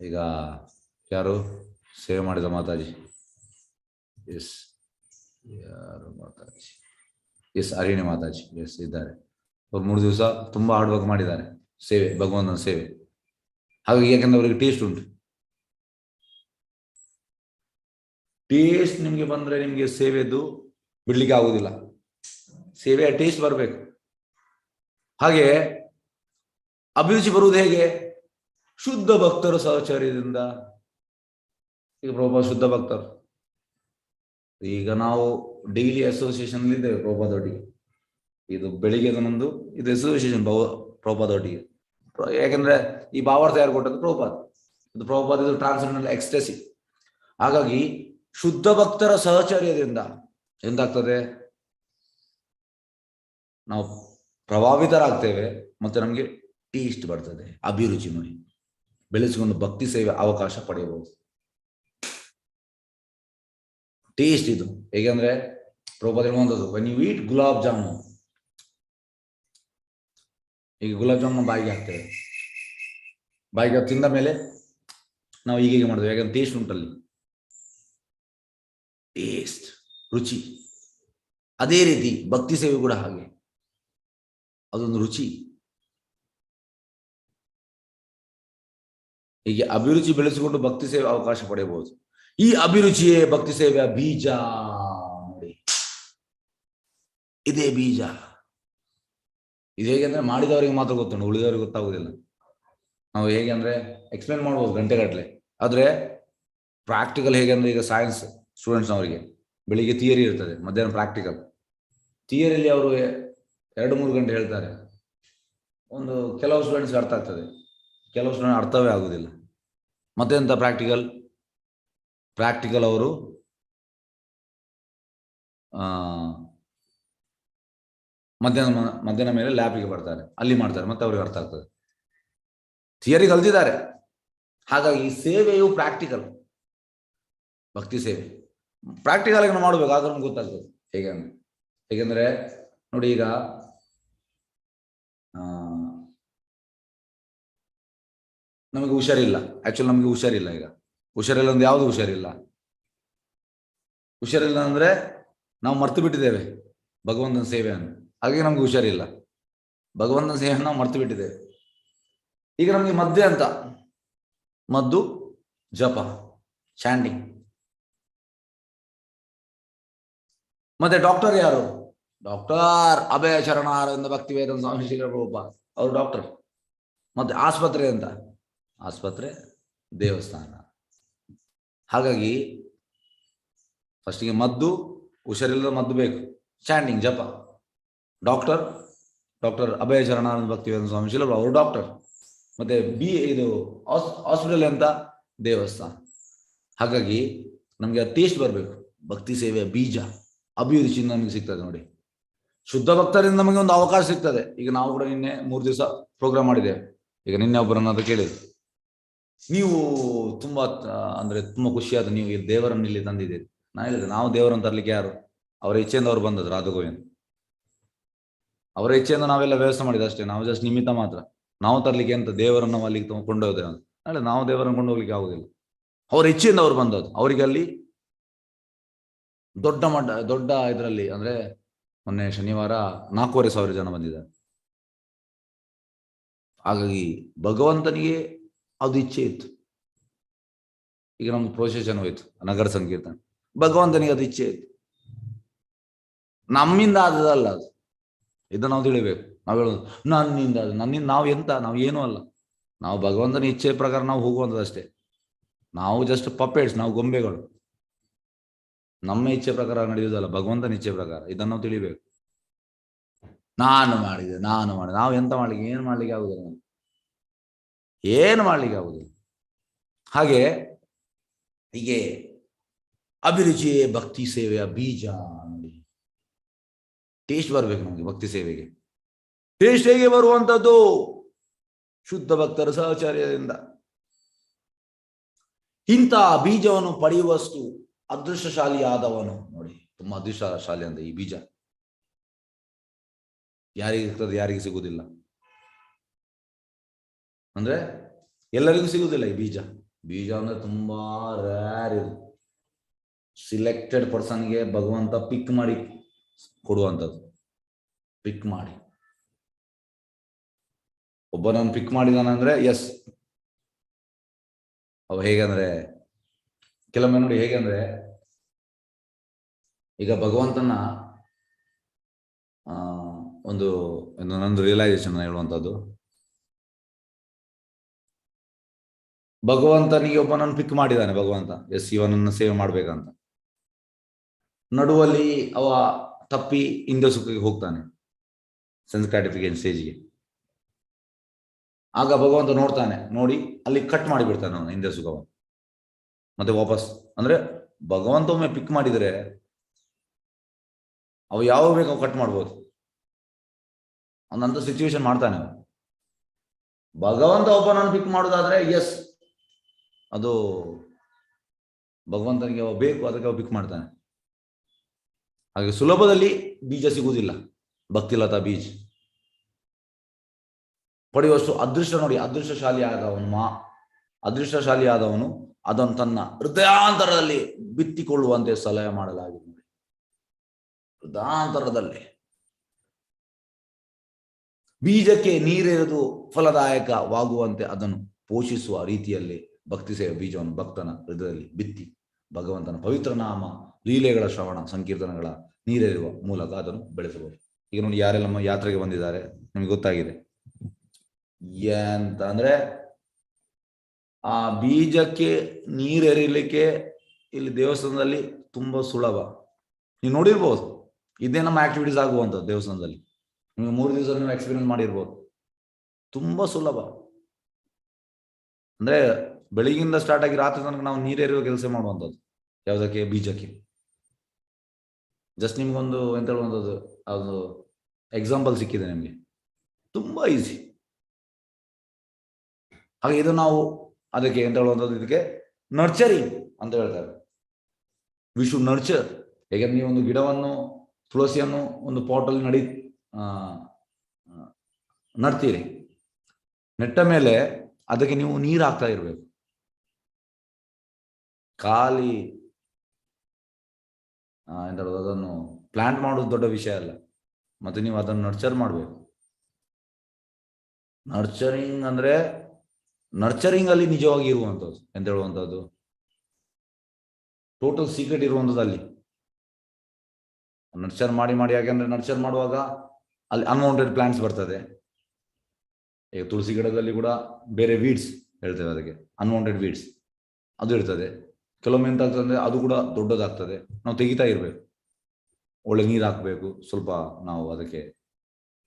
ಈಗ ಯಾರು ಸೇವೆ ಮಾಡಿದ ಮಾತಾಜಿ? ಎಸ್, ಯಾರು ಮಾತಾಜಿ? ಎಸ್, ಅರಿಣಿ ಮಾತಾಜಿ. ಎಸ್, ಇದ್ದಾರೆ. ಅವ್ರು 3 ದಿವಸ ತುಂಬಾ ಹಾರ್ಡ್ ವರ್ಕ್ ಮಾಡಿದ್ದಾರೆ, ಸೇವೆ, ಭಗವಂತನ ಸೇವೆ. ಹಾಗಾಗಿ ಯಾಕಂದ್ರೆ ಅವರಿಗೆ ಟೇಸ್ಟ್ ಉಂಟು. ಟೇಸ್ಟ್ ನಿಮ್ಗೆ ಬಂದ್ರೆ ನಿಮ್ಗೆ ಸೇವೆದು ಬಿಡ್ಲಿಕ್ಕೆ ಆಗುದಿಲ್ಲ. ಸೇವೆಯ ಟೇಸ್ಟ್ ಬರಬೇಕು. ಹಾಗೆ ಅಭಿರುಚಿ ಬರುವುದು ಹೇಗೆ? ಶುದ್ಧ ಭಕ್ತರ ಸಹಚರ್ಯದಿಂದ. ಈಗ ಪ್ರಭುಪಾದ ಶುದ್ಧ ಭಕ್ತರು. ಈಗ ನಾವು ಡೈಲಿ ಅಸೋಸಿಯೇಷನ್ ಇದ್ದೇವೆ ಪ್ರಭುಪಾದೊಟ್ಟಿಗೆ. ಇದು ಬೆಳಿಗ್ಗೆ ನಮ್ದು ಇದು ಅಸೋಸಿಯೇಷನ್ ಪ್ರಭುಪಾದೊಟ್ಟಿಗೆ. ಯಾಕಂದ್ರೆ ಈ ಭಾವಾರ್ಥ ಯಾರು ಕೊಟ್ಟದ್ದು? ಪ್ರಭುಪಾದ. ಇದು ಪ್ರಭುಪಾದ, ಇದು ಟ್ರಾನ್ಸ್ಜೆಂಡರ್ ಎಕ್ಸ್ಟಸಿ. ಹಾಗಾಗಿ ಶುದ್ಧ ಭಕ್ತರ ಸಹಚರ್ಯದಿಂದ ಎಂದಾಗ್ತದೆ? ನಾವು ಪ್ರಭಾವಿತರಾಗ್ತೇವೆ, ಮತ್ತೆ ನಮಗೆ ಟೇಸ್ಟ್ ಬರ್ತದೆ, ಅಭಿರುಚಿ. ನೋಡಿ, ಬೆಳೆಸಿಕೊಂಡು ಭಕ್ತಿ ಸೇವೆ ಅವಕಾಶ ಪಡೆಯಬಹುದು. ಟೇಸ್ಟ್ ಇದು ಹೇಗೆಂದ್ರೆ ಪ್ರಭುಪಾದ ಹೇಳುವಂಥದ್ದು, when you eat gulab jamun. ಈಗ ಗುಲಾಬ್ ಜಾಮೂನ್ ಬಾಯಿಗೆ ಹಾಕ್ತೇವೆ. ಬಾಯಿಗೆ ತಿಂದ ಮೇಲೆ ನಾವು ಹೀಗೆ ಮಾಡ್ತೇವೆ, ಯಾಕಂದ್ರೆ ಟೇಸ್ಟ್ ಉಂಟಲ್ಲಿ. ಟೇಸ್ಟ್, ರುಚಿ. ಅದೇ ರೀತಿ ಭಕ್ತಿ ಸೇವೆ ಕೂಡ ಹಾಗೆ, ಅದೊಂದು ರುಚಿ. ಹೀಗೆ ಅಭಿರುಚಿ ಬೆಳೆಸಿಕೊಂಡು ಭಕ್ತಿ ಸೇವೆ ಅವಕಾಶ ಪಡೆಯಬಹುದು. ಈ ಅಭಿರುಚಿಯೇ ಭಕ್ತಿ ಸೇವೆಯ ಬೀಜ. ನೋಡಿ, ಇದೇ ಬೀಜ. ಇದು ಹೇಗೆ ಅಂದ್ರೆ ಮಾಡಿದವರಿಗೆ ಮಾತ್ರ ಗೊತ್ತುಂಟು, ಉಳಿದವರಿಗೆ ಗೊತ್ತಾಗುದಿಲ್ಲ. ನಾವು ಹೇಗೆ ಅಂದ್ರೆ ಎಕ್ಸ್ಪ್ಲೇನ್ ಮಾಡ್ಬೋದು ಗಂಟೆಗಟ್ಟಲೆ, ಆದ್ರೆ ಪ್ರಾಕ್ಟಿಕಲ್ ಹೇಗೆ ಅಂದ್ರೆ, ಈಗ ಸೈನ್ಸ್ ಸ್ಟೂಡೆಂಟ್ಸ್ ಅವರಿಗೆ ಬೆಳಿಗ್ಗೆ ಥಿಯರಿ ಇರ್ತದೆ, ಮಧ್ಯಾಹ್ನ ಪ್ರಾಕ್ಟಿಕಲ್. ಥಿಯರಿಯಲ್ಲಿ ಅವರು 2-3 ಗಂಟೆ ಹೇಳ್ತಾರೆ. ಒಂದು ಕೆಲವು ಸ್ಟೂಡೆಂಟ್ಸ್ಗೆ ಅರ್ಥ ಆಗ್ತದೆ, ಕೆಲವು ಸ್ಟೂಡೆಂಟ್ ಅರ್ಥವೇ ಆಗುವುದಿಲ್ಲ. ಮತ್ತೆಂತ ಪ್ರಾಕ್ಟಿಕಲ್ ಅವರು ಮಧ್ಯಾಹ್ನ ಮೇಲೆ ಲ್ಯಾಬಿಗೆ ಬರ್ತಾರೆ, ಅಲ್ಲಿ ಮಾಡ್ತಾರೆ, ಮತ್ತೆ ಅವ್ರಿಗೆ ಅರ್ಥ ಆಗ್ತದೆ. ಥಿಯರಿ ಕಲ್ತಿದ್ದಾರೆ. ಹಾಗಾಗಿ ಸೇವೆಯು ಪ್ರಾಕ್ಟಿಕಲ್, ಭಕ್ತಿ ಸೇವೆ ಪ್ರಾಕ್ಟಿಕಲ್ ಆಗಿ ಮಾಡಬೇಕು, ಆದ್ರೂ ಗೊತ್ತಾಗ್ತದೆ ಹೇಗೆಂದ್ರೆ ನೋಡಿ, ಈಗ ನಮಗೆ ಹುಷಾರಿಲ್ಲ, ಆಕ್ಚುಲಿ ನಮಗೆ ಹುಷಾರಿಲ್ಲ. ಈಗ ಹುಷಾರಿಲ್ಲ ಅಂದ್ರೆ ಯಾವುದು ಹುಷಾರಿಲ್ಲ ಅಂದ್ರೆ ನಾವು ಮರ್ತು ಬಿಟ್ಟಿದ್ದೇವೆ ಭಗವಂತನ ಸೇವೆಯನ್ನು, ಹಾಗೆ ನಮ್ಗೆ ಹುಷಾರಿಲ್ಲ. ಭಗವಂತನ ಸೇವೆಯನ್ನು ನಾವು ಮರ್ತು ಬಿಟ್ಟಿದ್ದೇವೆ. ಈಗ ನಮಗೆ ಮದ್ದು ಜಪ, ಚಾಂಡಿಂಗ್. ಮತ್ತೆ ಡಾಕ್ಟರ್ ಯಾರು? ಡಾಕ್ಟರ್ ಅಭಯ ಶರಣಾರವಿಂದ ಭಕ್ತಿವೇದಾಂತ ಸ್ವಾಮಿ ಶ್ರೀಲ ಪ್ರಭುಪಾದ, ಅವರು ಡಾಕ್ಟರ್. ಮತ್ತೆ ಆಸ್ಪತ್ರೆ ಅಂತ, ಆಸ್ಪತ್ರೆ ದೇವಸ್ಥಾನ. ಹಾಗಾಗಿ ಫಸ್ಟಿಗೆ ಮದ್ದು, ಹುಷಾರಿಲ್ಲದ ಮದ್ದು ಬೇಕು, ಚಾಂಡಿಂಗ್ ಜಪ. ಡಾಕ್ಟರ್ ಅಭಯ ಶರಣಾನಂದ ಭಕ್ತಿವೇದಾಂತ ಸ್ವಾಮಿ ಶ್ರೀಲ ಅವರು ಡಾಕ್ಟರ್. ಮತ್ತೆ ಇದು ಹಾಸ್ಪಿಟಲ್ ಅಂತ ದೇವಸ್ಥಾನ. ಹಾಗಾಗಿ ನಮ್ಗೆ ಟೇಸ್ಟ್ ಬರಬೇಕು. ಭಕ್ತಿ ಸೇವೆಯ ಬೀಜ ಅಭಿರುಚಿಯಿಂದ ನಮಗೆ ಸಿಗ್ತದೆ. ನೋಡಿ, ಶುದ್ಧ ಭಕ್ತರಿಂದ ನಮಗೆ ಒಂದು ಅವಕಾಶ ಸಿಗ್ತದೆ. ಈಗ ನಾವು ಕೂಡ ನಿನ್ನೆ 3 ದಿವಸ ಪ್ರೋಗ್ರಾಮ್ ಮಾಡಿದ್ದೇವೆ. ಈಗ ನಿನ್ನೆ ಒಬ್ಬರನ್ನ ಕೇಳಿದ್ರು, ನೀವು ತುಂಬಾ ಖುಷಿಯಾದ, ನೀವು ಈ ದೇವರನ್ನು ಇಲ್ಲಿ ತಂದಿದ್ದೀರಿ. ನಾನು ಹೇಳಿದೆ, ನಾವು ದೇವರನ್ನು ತರ್ಲಿಕ್ಕೆ ಯಾರು? ಅವರ ಇಚ್ಛೆಯಿಂದ ಅವರು ಬಂದದ್ದು. ರಾಧಗೋವಿಂದ್ ಅವರ ಇಚ್ಛೆಯಿಂದ ನಾವೆಲ್ಲ ವ್ಯವಸ್ಥೆ ಮಾಡಿದ ಅಷ್ಟೇ, ನಾವು ಜಸ್ಟ್ ನಿಮಿತ್ತ ಮಾತ್ರ. ನಾವು ತರ್ಲಿಕ್ಕೆ ಅಂತ ದೇವರನ್ನು ನಾವು ಅಲ್ಲಿಗೆ ಕೊಂಡೋಗ್ತೇವೆ ಅಂತ ಹೇಳಿ, ನಾವು ದೇವರನ್ನು ಕೊಂಡೋಗ್ಲಿಕ್ಕೆ ಆಗುದಿಲ್ಲ. ಅವ್ರ ಇಚ್ಛೆಯಿಂದ ಅವ್ರು ಬಂದದ್ದು. ಅವರಿಗೆ ಅಲ್ಲಿ ದೊಡ್ಡ ಇದರಲ್ಲಿ ಅಂದ್ರೆ ಮೊನ್ನೆ ಶನಿವಾರ 4,500 ಜನ ಬಂದಿದ್ದಾರೆ. ಹಾಗಾಗಿ ಭಗವಂತನಿಗೆ ಅದು ಇಚ್ಛೆ ಇತ್ತು. ಈಗ ನಮ್ದು ಪ್ರೊಸೆಷನ್ ಹೋಯ್ತು, ನಗರ ಸಂಕೀರ್ತನೆ, ಭಗವಂತನಿಗೆ ಅದು ಇಚ್ಛೆ ಇತ್ತು, ನಮ್ಮಿಂದ ಆದದಲ್ಲ ಅದು. ಇದನ್ನು ನಾವು ತಿಳಿಬೇಕು. ನಾವು ಹೇಳೋದು ನನ್ನಿಂದ ನಾವು ಏನೂ ಅಲ್ಲ. ನಾವು ಭಗವಂತನ ಇಚ್ಛೆ ಪ್ರಕಾರ ನಾವು ಹೋಗುವಂಥದ್ದಷ್ಟೇ. ನಾವು ಜಸ್ಟ್ ಪಪೇಟ್ಸ್, ನಾವು ಗೊಂಬೆಗಳು. ನಮ್ಮ ಇಚ್ಛೆ ಪ್ರಕಾರ ನಡೆಯುವುದಲ್ಲ, ಭಗವಂತನ ಇಚ್ಛೆ ಪ್ರಕಾರ. ಇದನ್ನು ನಾವು ತಿಳಿಬೇಕು. ನಾನು ಮಾಡಿದೆ ನಾವು ಎಂತ ಮಾಡ್ಲಿಕ್ಕೆ, ಏನು ಮಾಡ್ಲಿಕ್ಕೆ ಆಗುದಿಲ್ಲ. ಹಾಗೆ ಹೀಗೆ ಅಭಿರುಚಿಯೇ ಭಕ್ತಿ ಸೇವೆಯ ಬೀಜ. ನೋಡಿ, ಟೇಸ್ಟ್ ಬರ್ಬೇಕು ನಮಗೆ ಭಕ್ತಿ ಸೇವೆಗೆ. ಟೇಸ್ಟ್ ಹೇಗೆ ಬರುವಂಥದ್ದು? ಶುದ್ಧ ಭಕ್ತರ ಸಹಚರ್ಯದಿಂದ. ಇಂಥ ಬೀಜವನ್ನು ಪಡೆಯುವಷ್ಟು ಅದೃಷ್ಟಶಾಲಿಯಾದವನು, ನೋಡಿ, ತುಂಬಾ ಅದೃಷ್ಟಶಾಲಿ ಅಂತ. ಈ ಬೀಜ ಯಾರಿಗೆ ಸಿಗ್ತದೆ, ಯಾರಿಗೆ ಸಿಗುವುದಿಲ್ಲ ಅಂದ್ರೆ ಎಲ್ಲರಿಗೂ ಸಿಗುವುದಿಲ್ಲ ಈ ಬೀಜ ಅಂದ್ರೆ ತುಂಬಾ ರೇರ್ ಇದು. ಸಿಲೆಕ್ಟೆಡ್ ಪರ್ಸನ್ಗೆ ಭಗವಂತ ಪಿಕ್ ಮಾಡಿ ಕೊಡುವಂಥದ್ದು. ಪಿಕ್ ಮಾಡಿ ಒಬ್ಬನನ್ನು ಪಿಕ್ ಮಾಡಿದಾನಂದ್ರೆ ಎಸ್. ಅವ ಹೇಗಂದ್ರೆ, ಕೆಲವೊಮ್ಮೆ ನೋಡಿ ಹೇಗಂದ್ರೆ, ಈಗ ಭಗವಂತನ ನಂದು ರಿಯಲೈಸೇಷನ್ ಹೇಳುವಂಥದ್ದು, ಭಗವಂತನಿಗೆ ಒಬ್ಬನನ್ನು ಪಿಕ್ ಮಾಡಿದ್ದಾನೆ ಭಗವಂತ. ಎಸ್, ಇವನನ್ನು ಸೇವೆ ಮಾಡ್ಬೇಕಂತ. ನಡುವಲ್ಲಿ ಅವ ತಪ್ಪಿ ಇಂದ್ರಿಯ ಸುಖಕ್ಕೆ ಹೋಗ್ತಾನೆ, ಸೆನ್ಸ್ ಗ್ರಾಟಿಫಿಕೇಶನ್ ಸ್ಟೇಜ್ಗೆ. ಆಗ ಭಗವಂತ ನೋಡ್ತಾನೆ, ನೋಡಿ ಅಲ್ಲಿ ಕಟ್ ಮಾಡಿಬಿಡ್ತಾನೆ ಅವನು ಇಂದ್ರಿಯ ಸುಖವನ್ನು. ಮತ್ತೆ ವಾಪಸ್ ಅಂದ್ರೆ ಭಗವಂತ ಒಮ್ಮೆ ಪಿಕ್ ಮಾಡಿದರೆ ಅವು ಯಾವ ಬೇಕು ಕಟ್ ಮಾಡ್ಬೋದು. ಅವನಂತ ಸಿಚುವೇಶನ್ ಮಾಡ್ತಾನೆ ಅವನು. ಭಗವಂತ ಒಬ್ಬನನ್ನು ಪಿಕ್ ಮಾಡೋದಾದ್ರೆ ಎಸ್, ಅದು ಭಗವಂತನಿಗೆ ಅವ ಬೇಕು, ಅದಕ್ಕೆ ಅವ ಪಿಕ್ ಮಾಡ್ತಾನೆ. ಹಾಗೆ ಸುಲಭದಲ್ಲಿ ಬೀಜ ಸಿಗುವುದಿಲ್ಲ, ಭಕ್ತಿಲತಾ ಬೀಜ ಪಡೆಯುವಷ್ಟು ಅದೃಷ್ಟ. ನೋಡಿ, ಅದೃಷ್ಟಶಾಲಿಯಾದವನು ಅದನ್ನು ತನ್ನ ಹೃದಯಾಂತರದಲ್ಲಿ ಬಿತ್ತಿಕೊಳ್ಳುವಂತೆ ಸಲಹೆ ಮಾಡಲಾಗಿದೆ. ನೋಡಿ, ಹೃದಯಾಂತರದಲ್ಲಿ ಬೀಜಕ್ಕೆ ನೀರೆರೆದು ಫಲದಾಯಕವಾಗುವಂತೆ ಅದನ್ನು ಪೋಷಿಸುವ ರೀತಿಯಲ್ಲಿ ಭಕ್ತಿ ಸೇವೆ ಬೀಜವನ್ನು ಭಕ್ತನ ಹೃದಯದಲ್ಲಿ ಬಿತ್ತಿ ಭಗವಂತನ ಪವಿತ್ರ ನಾಮ ಲೀಲೆಗಳ ಶ್ರವಣ ಸಂಕೀರ್ತನಗಳ ನೀರೆರುವ ಮೂಲಕ ಅದನ್ನು ಬೆಳೆಸಬಹುದು. ಈಗ ನೋಡಿ, ಯಾರೆಲ್ಲ ನಮ್ಮ ಯಾತ್ರೆಗೆ ಬಂದಿದ್ದಾರೆ ನಿಮಗೆ ಗೊತ್ತಾಗಿದೆ. ಎಂತ ಅಂದ್ರೆ ಆ ಬೀಜಕ್ಕೆ ನೀರೆರಿಲಿಕ್ಕೆ ಇಲ್ಲಿ ದೇವಸ್ಥಾನದಲ್ಲಿ ತುಂಬಾ ಸುಲಭ. ನೀವು ನೋಡಿರ್ಬೋದು, ಇದೇ ನಮ್ಮ ಆಕ್ಟಿವಿಟೀಸ್ ಆಗುವಂಥದ್ದು ದೇವಸ್ಥಾನದಲ್ಲಿ. ನೀವು 3 ದಿವಸ ನೀವು ಎಕ್ಸ್ಪೀರಿಯನ್ಸ್ ಮಾಡಿರ್ಬೋದು. ತುಂಬಾ ಸುಲಭ. ಅಂದ್ರೆ ಬೆಳಿಗ್ಗಿಂದ ಸ್ಟಾರ್ಟ್ ಆಗಿ ರಾತ್ರಿ ತನಕ ನಾವು ನೀರೇರುವ ಕೆಲಸ ಮಾಡುವಂಥದ್ದು. ಯಾವುದಕ್ಕೆ? ಬೀಜಕ್ಕೆ. ಜಸ್ಟ್ ನಿಮ್ಗೊಂದು ಎಂತ ಹೇಳುವಂಥದ್ದು, ಅದು ಎಕ್ಸಾಂಪಲ್ ಸಿಕ್ಕಿದೆ ನಿಮಗೆ. ತುಂಬಾ ಈಸಿ. ಹಾಗೆ ಇದು ನಾವು ಅದಕ್ಕೆ ಎಂತ ಹೇಳುವಂಥದ್ದು, ಇದಕ್ಕೆ ನರ್ಚರಿಂಗ್ ಅಂತ ಹೇಳ್ತಾರೆ. We should nurture. ಹೇಗೆಂದ್ರೆ ನೀವು ಒಂದು ಗಿಡವನ್ನು, ತುಳಸಿಯನ್ನು ಒಂದು ಪಾಟಲ್ಲಿ ನಡ್ತೀರಿ. ನೆಟ್ಟ ಮೇಲೆ ಅದಕ್ಕೆ ನೀವು ನೀರು ಹಾಕ್ತಾ ಇರಬೇಕು. ಖಾಲಿ ಎಂತ ಹೇಳೋದು, ಅದನ್ನು ಪ್ಲಾಂಟ್ ಮಾಡೋದು ದೊಡ್ಡ ವಿಷಯ ಅಲ್ಲ, ಮತ್ತೆ ನೀವು ಅದನ್ನು ನರ್ಚರ್ ಮಾಡಬೇಕು. ನರ್ಚರಿಂಗ್ ಅಂದ್ರೆ ನರ್ಚರಿಂಗ್ ಅಲ್ಲಿ ನಿಜವಾಗಿ ಇರುವಂಥದ್ದು ಎಂತ ಹೇಳುವಂಥದ್ದು, ಟೋಟಲ್ ಸೀಕ್ರೆಟ್ ಇರುವಂಥದ್ದು ಅಲ್ಲಿ. ನರ್ಚರ್ ಮಾಡಿ ಮಾಡಿ, ಯಾಕೆಂದ್ರೆ ನರ್ಚರ್ ಮಾಡುವಾಗ ಅಲ್ಲಿ ಅನ್ವಾಂಟೆಡ್ ಪ್ಲಾಂಟ್ಸ್ ಬರ್ತದೆ. ಈಗ ತುಳಸಿ ಗಿಡದಲ್ಲಿ ಕೂಡ ಬೇರೆ ವೀಡ್ಸ್ ಹೇಳ್ತೇವೆ, ಅದಕ್ಕೆ ಅನ್ವಾಂಟೆಡ್ ವೀಡ್ಸ್ ಅದು ಇರ್ತದೆ. ಕೆಲವೊಮ್ಮೆ ಎಂತ ಆಗ್ತದೆ ಅಂದ್ರೆ ಅದು ಕೂಡ ದೊಡ್ಡದಾಗ್ತದೆ. ನಾವು ತೆಗಿತಾ ಇರಬೇಕು, ಒಳ್ಳೆ ನೀರು ಹಾಕಬೇಕು, ಸ್ವಲ್ಪ ನಾವು ಅದಕ್ಕೆ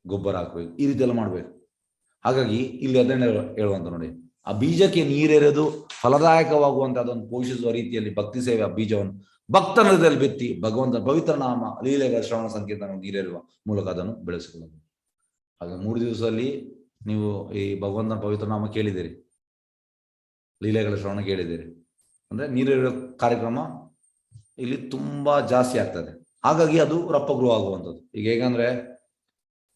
ಗೊಬ್ಬರ ಹಾಕಬೇಕು, ಈ ರೀತಿ ಎಲ್ಲ ಮಾಡಬೇಕು. ಹಾಗಾಗಿ ಇಲ್ಲಿ ಅದನ್ನೇ ಹೇಳುವಂತ ನೋಡಿ, ಆ ಬೀಜಕ್ಕೆ ನೀರೆರೆದು ಫಲದಾಯಕವಾಗುವಂತೆ ಅದನ್ನು ಪೋಷಿಸುವ ರೀತಿಯಲ್ಲಿ ಭಕ್ತಿ ಸೇವೆ ಆ ಬೀಜವನ್ನು ಭಕ್ತನ ಹೃದಯದಲ್ಲಿ ಬಿತ್ತಿ ಭಗವಂತನ ಪವಿತ್ರ ನಾಮ ಲೀಲೆಗಳ ಶ್ರವಣ ಸಂಕೀರ್ತನ ನೀರೆರುವ ಮೂಲಕ ಅದನ್ನು ಬೆಳೆಸಿಕೊಳ್ಳಬಹುದು. ಹಾಗೆ 3 ದಿವಸದಲ್ಲಿ ನೀವು ಈ ಭಗವಂತನ ಪವಿತ್ರ ನಾಮ ಕೇಳಿದಿರಿ, ಲೀಲೆಗಳ ಶ್ರವಣ ಕೇಳಿದಿರಿ ಅಂದ್ರೆ ನೀರೆರೆಯುವ ಕಾರ್ಯಕ್ರಮ ಇಲ್ಲಿ ತುಂಬಾ ಜಾಸ್ತಿ ಆಗ್ತದೆ. ಹಾಗಾಗಿ ಅದು ರಪ್ಪಗೃಹ ಆಗುವಂಥದ್ದು. ಈಗ ಹೇಗಂದ್ರೆ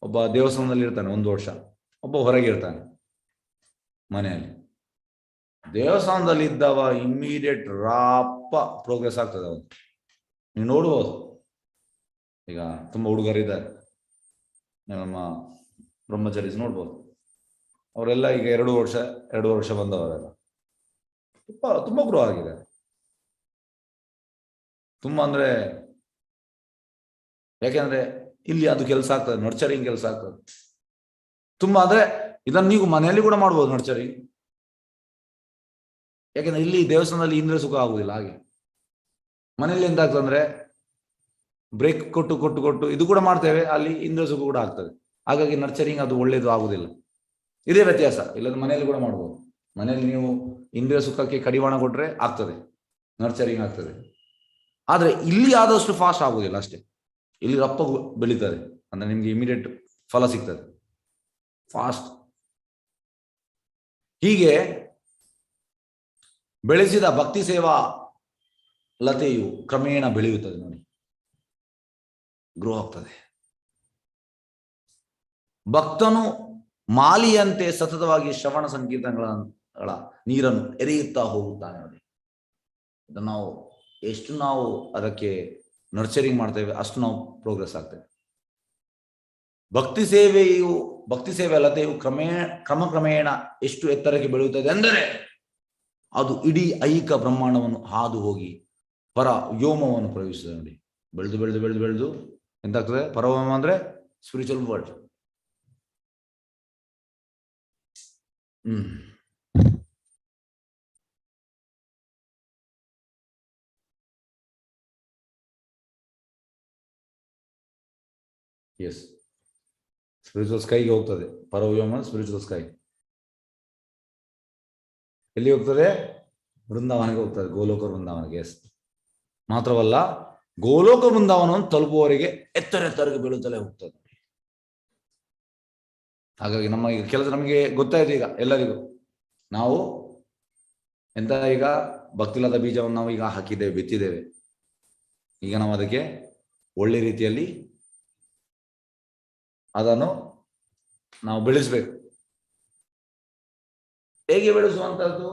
ಒಬ್ಬ ದೇವಸ್ಥಾನದಲ್ಲಿ ಇರ್ತಾನೆ 1 ವರ್ಷ, ಒಬ್ಬ ಹೊರಗೆ ಇರ್ತಾನೆ ಮನೆಯಲ್ಲಿ. ದೇವಸ್ಥಾನದಲ್ಲಿ ಇದ್ದವ ಇಮ್ಮಿಡಿಯೇಟ್ ರಾಪ ಪ್ರೋಗ್ರೆಸ್ ಆಗ್ತದೆ ಅವನು. ನೀವು ನೋಡ್ಬೋದು, ಈಗ ತುಂಬಾ ಹುಡುಗರಿದ್ದಾರೆ, ನಮ್ಮ ಬ್ರಹ್ಮಚಾರೀಸ್ ನೋಡ್ಬೋದು, ಅವರೆಲ್ಲ ಈಗ 2 ವರ್ಷ ಬಂದವರೆಲ್ಲ ತುಂಬಾ ಗ್ರೋ ಆಗಿದೆ. ತುಂಬಾ ಅಂದ್ರೆ ಯಾಕೆಂದ್ರೆ ಇಲ್ಲಿ ಅದು ಕೆಲಸ ಆಗ್ತದೆ, ನರ್ಚರಿಂಗ್ ಕೆಲಸ ಆಗ್ತದೆ ತುಂಬಾ. ಅಂದ್ರೆ ಇದನ್ನು ನೀವು ಮನೆಯಲ್ಲಿ ಕೂಡ ಮಾಡ್ಬೋದು ನರ್ಚರಿಂಗ್. ಯಾಕೆಂದ್ರೆ ಇಲ್ಲಿ ದೇವಸ್ಥಾನದಲ್ಲಿ ಇಂದ್ರ ಸುಖ ಆಗುದಿಲ್ಲ. ಹಾಗೆ ಮನೆಯಲ್ಲಿ ಎಂತಾಗ್ತದೆ ಅಂದ್ರೆ ಬ್ರೇಕ್ ಕೊಟ್ಟು ಇದು ಕೂಡ ಮಾಡ್ತೇವೆ, ಅಲ್ಲಿ ಇಂದ್ರ ಸುಖ ಕೂಡ ಆಗ್ತದೆ. ಹಾಗಾಗಿ ನರ್ಚರಿಂಗ್ ಅದು ಒಳ್ಳೇದು ಆಗುದಿಲ್ಲ. ಇದೇ ವ್ಯತ್ಯಾಸ. ಇಲ್ಲದ್ರೆ ಮನೆಯಲ್ಲಿ ಕೂಡ ಮಾಡ್ಬೋದು. ಮನೆಯಲ್ಲಿ ನೀವು ಇಂದ್ರಿಯ ಸುಖಕ್ಕೆ ಕಡಿವಾಣ ಕೊಟ್ರೆ ಆಗ್ತದೆ, ನರ್ಚರಿಂಗ್ ಆಗ್ತದೆ. ಆದ್ರೆ ಇಲ್ಲಿ ಆದಷ್ಟು ಫಾಸ್ಟ್ ಆಗುದಿಲ್ಲ ಅಷ್ಟೇ. ಇಲ್ಲಿ ರಪ್ಪ ಬೆಳೀತದೆ, ಅಂದ್ರೆ ನಿಮ್ಗೆ ಇಮಿಡಿಯೇಟ್ ಫಲ ಸಿಗ್ತದೆ ಫಾಸ್ಟ್. ಹೀಗೆ ಬೆಳೆಸಿದ ಭಕ್ತಿ ಸೇವಾ ಲತೆಯು ಕ್ರಮೇಣ ಬೆಳೆಯುತ್ತದೆ ನೋಡಿ, ಗ್ರೋ ಆಗ್ತದೆ. ಭಕ್ತನು ಮಾಲಿಯಂತೆ ಸತತವಾಗಿ ಶ್ರವಣ ಸಂಕೀರ್ತನಗಳ ನೀರನ್ನು ಎರೆಯುತ್ತಾ ಹೋಗುತ್ತಾನೆ ನೋಡಿ. ಇದನ್ನು ಎಷ್ಟು ನಾವು ಅದಕ್ಕೆ ನರ್ಚರಿಂಗ್ ಮಾಡ್ತೇವೆ ಅಷ್ಟು ನಾವು ಪ್ರೋಗ್ರೆಸ್ ಆಗ್ತೇವೆ. ಭಕ್ತಿ ಸೇವೆಯ ಲತೆಯು ಕ್ರಮೇಣ ಎಷ್ಟು ಎತ್ತರಕ್ಕೆ ಬೆಳೆಯುತ್ತದೆ ಅಂದರೆ ಅದು ಇಡೀ ಐಹಿಕ ಬ್ರಹ್ಮಾಂಡವನ್ನು ಹಾದು ಹೋಗಿ ಪರ ವ್ಯೋಮವನ್ನು ಪ್ರವೇಶಿಸುತ್ತದೆ ನೋಡಿ. ಬೆಳೆದು ಎಂತಾಗ್ತದೆ? ಪರವ್ಯೋಮ ಅಂದ್ರೆ ಸ್ಪಿರಿಚುವಲ್ ವರ್ಲ್ಡ್. ಎಸ್, ಸ್ಪಿರಿಚುವಲ್ ಸ್ಕೈಗೆ ಹೋಗ್ತದೆ. ಪರವ್ಯೋಮ ಸ್ಪಿರಿಚುವಲ್ ಸ್ಕೈ ಎಲ್ಲಿ ಹೋಗ್ತದೆ? ವೃಂದಾವನಕ್ಕೆ ಹೋಗ್ತದೆ, ಗೋಲೋಕ ವೃಂದಾವನಕ್ಕೆ. ಎಸ್, ಮಾತ್ರವಲ್ಲ ಗೋಲೋಕ ವೃಂದಾವನವನ್ನು ತಲುಪುವವರೆಗೆ ಎತ್ತರಕ್ಕೆ ಬೀಳುತ್ತಲೇ ಹೋಗ್ತದೆ. ಹಾಗಾಗಿ ನಮ್ಮ ಈಗ ಕೆಲಸ ನಮಗೆ ಗೊತ್ತಾಯ್ತು ಈಗ ಎಲ್ಲರಿಗೂ. ನಾವು ಎಂತ ಈಗ ಭಕ್ತಿಲದ ಬೀಜವನ್ನು ನಾವು ಈಗ ಹಾಕಿದ್ದೇವೆ, ಬಿತ್ತಿದ್ದೇವೆ. ಈಗ ನಾವು ಅದಕ್ಕೆ ಒಳ್ಳೆ ರೀತಿಯಲ್ಲಿ ಅದನ್ನು ನಾವು ಬೆಳೆಸಬೇಕು. ಹೇಗೆ ಬೆಳೆಸುವಂತದ್ದು?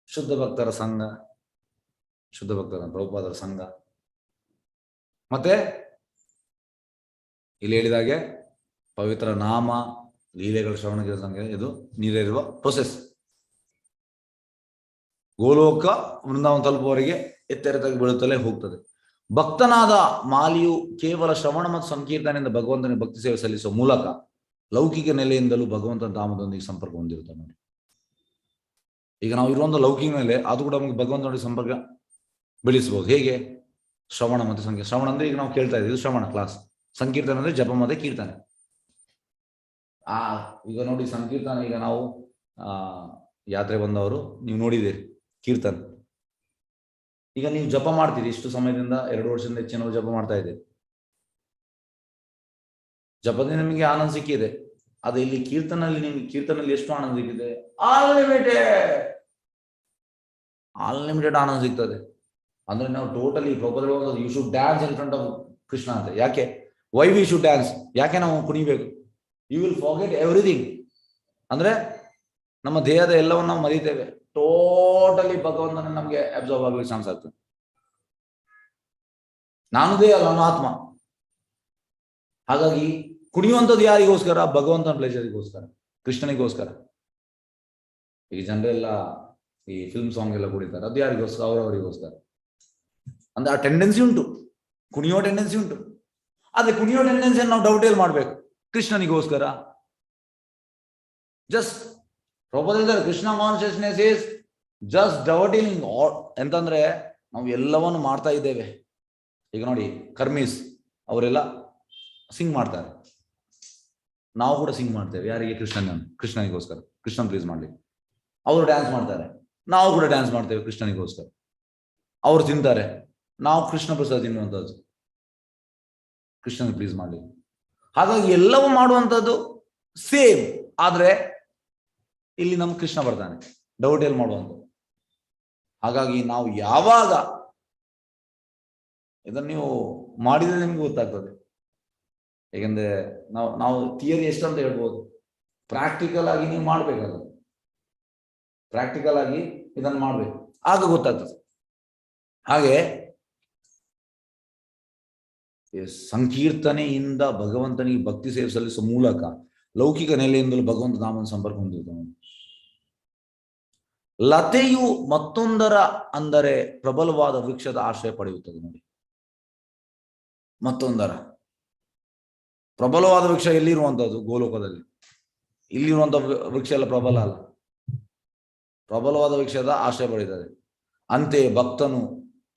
ಶುದ್ಧ ಭಕ್ತರ ಸಂಘ, ಶುದ್ಧ ಭಕ್ತರ ಪ್ರಭುಪಾದರ ಸಂಘ, ಮತ್ತೆ ಇಲ್ಲಿ ಹೇಳಿದಾಗೆ ಪವಿತ್ರ ನಾಮ ಲೀಲೆಗಳ ಶ್ರವಣ ಸಂಘ. ಇದು ನೀರೇರುವ ಪ್ರೊಸೆಸ್. ಗೋಲೋಕ ವೃಂದಾವನ ತಲುಪುವವರೆಗೆ ಎತ್ತರವಾಗಿ ಬೆಳುತ್ತಲೇ ಹೋಗ್ತದೆ. ಭಕ್ತನಾದ ಮಾಲಿಯು ಕೇವಲ ಶ್ರವಣ ಮತ್ತು ಸಂಕೀರ್ತನೆಯಿಂದ ಭಗವಂತನಿಗೆ ಭಕ್ತಿ ಸೇವೆ ಸಲ್ಲಿಸುವ ಮೂಲಕ ಲೌಕಿಕ ನೆಲೆಯಿಂದಲೂ ಭಗವಂತನ ಧಾಮದೊಂದಿಗೆ ಸಂಪರ್ಕ ಹೊಂದಿರುತ್ತಾನೆ ನೋಡಿ. ಈಗ ನಾವು ಇರುವಂತ ಲೌಕಿಕ ನೆಲೆ, ಅದು ಕೂಡ ನಮಗೆ ಭಗವಂತನೊಂದಿಗೆ ಸಂಪರ್ಕ ಬೆಳೆಸಬಹುದು. ಹೇಗೆ? ಶ್ರವಣ ಮತ್ತು ಸಂಕೀರ್ತನೆ. ಶ್ರವಣ ಅಂದ್ರೆ ಈಗ ನಾವು ಕೇಳ್ತಾ ಇದ್ದೀವಿ, ಶ್ರವಣ ಕ್ಲಾಸ್ ಸಂಕೀರ್ತನ ಅಂದ್ರೆ ಜಪ ಮತ್ತೆ ಕೀರ್ತನೆ. ಈಗ ನೋಡಿ ಸಂಕೀರ್ತನ, ಈಗ ನಾವು ಯಾತ್ರೆ ಬಂದವರು ನೀವು ನೋಡಿದ್ದೀರಿ ಕೀರ್ತನ. ಈಗ ನೀವು ಜಪ ಮಾಡ್ತೀರಿ, ಇಷ್ಟು ಸಮಯದಿಂದ 2 ವರ್ಷದಿಂದ ಹೆಚ್ಚಿನವರು ಜಪ ಮಾಡ್ತಾ ಇದ್ದೀರಿ. ಜಪದಿಂದ ನಿಮಗೆ ಆನಂದ ಸಿಕ್ಕಿದೆ. ಅದು ಇಲ್ಲಿ ಕೀರ್ತನಲ್ಲಿ ನಿಮ್ಗೆ ಕೀರ್ತನಲ್ಲಿ ಎಷ್ಟು ಆನಂದ ಸಿಕ್ಕಿದೆ? ಅನ್ಲಿಮಿಟೆಡ್ ಆನಂದ ಸಿಗ್ತದೆ. ಅಂದ್ರೆ ನಾವು totally proposal you should dance in front of Krishna ಅಂತ. ಯಾಕೆ? Why we should dance? ಯಾಕೆ ನಾವು ಕುಣಿಬೇಕು? You will forget everything. ಅಂದ್ರೆ ನಮ್ಮ ದೇಹದ ಎಲ್ಲವನ್ನು ನಾವು ಮರೀತೇವೆ. ಟೋಟಲಿ ಭಗವಂತನ ನಮಗೆ ಅಬ್ಸರ್ವ್ ಆಗಲಿಕ್ಕೆ ಚಾನ್ಸ್ ಆಗ್ತದೆ. ನಾನು ದೇಹ ಅಲ್ಲ, ನಾನು ಆತ್ಮ. ಹಾಗಾಗಿ ಕುಣಿಯುವಂಥದ್ದು ಯಾರಿಗೋಸ್ಕರ? ಭಗವಂತನ ಪ್ಲೇಜರಿಗೋಸ್ಕರ, ಕೃಷ್ಣನಿಗೋಸ್ಕರ. ಈಗ ಜನರೆಲ್ಲ ಈ ಫಿಲ್ಮ್ ಸಾಂಗ್ ಎಲ್ಲ ಕುಡಿತಾರೆ, ಅದು ಯಾರಿಗೋಸ್ಕರ? ಅವರವರಿಗೋಸ್ಕರ. ಅಂದ್ರೆ ಆ ಟೆಂಡೆನ್ಸಿ ಉಂಟು, ಕುಣಿಯೋ ಟೆಂಡೆನ್ಸಿ ಉಂಟು. ಆದ್ರೆ ಕುಣಿಯೋ ಟೆಂಡೆನ್ಸಿಯನ್ನು ನಾವು ಡೌಟೇಲ್ ಮಾಡ್ಬೇಕು. ಕೃಷ್ಣನಿಗೋಸ್ಕರ just proposal Krishna consciousness is just dovetailing. ಎಂತಂದ್ರೆ ನಾವು ಎಲ್ಲವನ್ನು ಮಾಡ್ತಾ ಇದ್ದೇವೆ. ಈಗ ನೋಡಿ ಕರ್ಮೀಸ್ ಅವರೆಲ್ಲ ಸಿಂಗ್ ಮಾಡ್ತಾರೆ, ನಾವು ಕೂಡ ಸಿಂಗ್ ಮಾಡ್ತೇವೆ. ಯಾರಿಗೆ? ಕೃಷ್ಣನಿಗೋಸ್ಕರ, ಕೃಷ್ಣನ್ ಪ್ಲೀಸ್ ಮಾಡ್ಲಿ. ಅವರು ಡ್ಯಾನ್ಸ್ ಮಾಡ್ತಾರೆ, ನಾವು ಕೂಡ ಡ್ಯಾನ್ಸ್ ಮಾಡ್ತೇವೆ ಕೃಷ್ಣನಿಗೋಸ್ಕರ. ಅವ್ರು ತಿಂತಾರೆ, ನಾವು ಕೃಷ್ಣ ಪ್ರಸಾದ್ ತಿನ್ನುವಂಥದ್ದು ಕೃಷ್ಣನ್ ಪ್ಲೀಸ್ ಮಾಡ್ಲಿ. ಹಾಗಾಗಿ ಎಲ್ಲವೂ ಮಾಡುವಂಥದ್ದು ಸೇಮ್. ಆದ್ರೆ ಇಲ್ಲಿ ನಮ್ಮ ಕೃಷ್ಣ ಬರ್ತಾನೆ ಡೌಟೇಲ್ ಮಾಡುವಂಥದ್ದು. ಹಾಗಾಗಿ ನಾವು ಯಾವಾಗ ಇದನ್ನು ನೀವು ಮಾಡಿದ್ರೆ ನಿಮ್ಗೆ ಗೊತ್ತಾಗ್ತದೆ. ಏಕೆಂದ್ರೆ ನಾವು ಥಿಯರಿ ಎಷ್ಟಂತ ಹೇಳ್ಬೋದು, ಪ್ರಾಕ್ಟಿಕಲ್ ಆಗಿ ನೀವು ಮಾಡ್ಬೇಕಲ್ಲ. ಪ್ರಾಕ್ಟಿಕಲ್ ಆಗಿ ಇದನ್ನು ಮಾಡ್ಬೇಕು, ಆಗ ಗೊತ್ತಾಗ್ತದೆ. ಹಾಗೆ ಸಂಕೀರ್ತನೆಯಿಂದ ಭಗವಂತನಿಗೆ ಭಕ್ತಿ ಸೇವೆ ಸಲ್ಲಿಸುವ ಮೂಲಕ ಲೌಕಿಕ ನೆಲೆಯಿಂದಲೂ ಭಗವಂತ ನಾಮನ ಸಂಪರ್ಕ ಹೊಂದಿದ್ದಾನೆ. ಲತೆಯು ಮತ್ತೊಂದರ ಅಂದರೆ ಪ್ರಬಲವಾದ ವೃಕ್ಷದ ಆಶ್ರಯ ಪಡೆಯುತ್ತದೆ. ನೋಡಿ, ಮತ್ತೊಂದರ ಪ್ರಬಲವಾದ ವೃಕ್ಷ ಎಲ್ಲಿರುವಂತದ್ದು? ಗೋಲೋಕದಲ್ಲಿ. ಇಲ್ಲಿರುವಂತ ವೃಕ್ಷ ಎಲ್ಲ ಪ್ರಬಲ ಅಲ್ಲ, ಪ್ರಬಲವಾದ ವೃಕ್ಷದ ಆಶ್ರಯ ಪಡೆಯುತ್ತದೆ. ಅಂತೆಯೇ ಭಕ್ತನು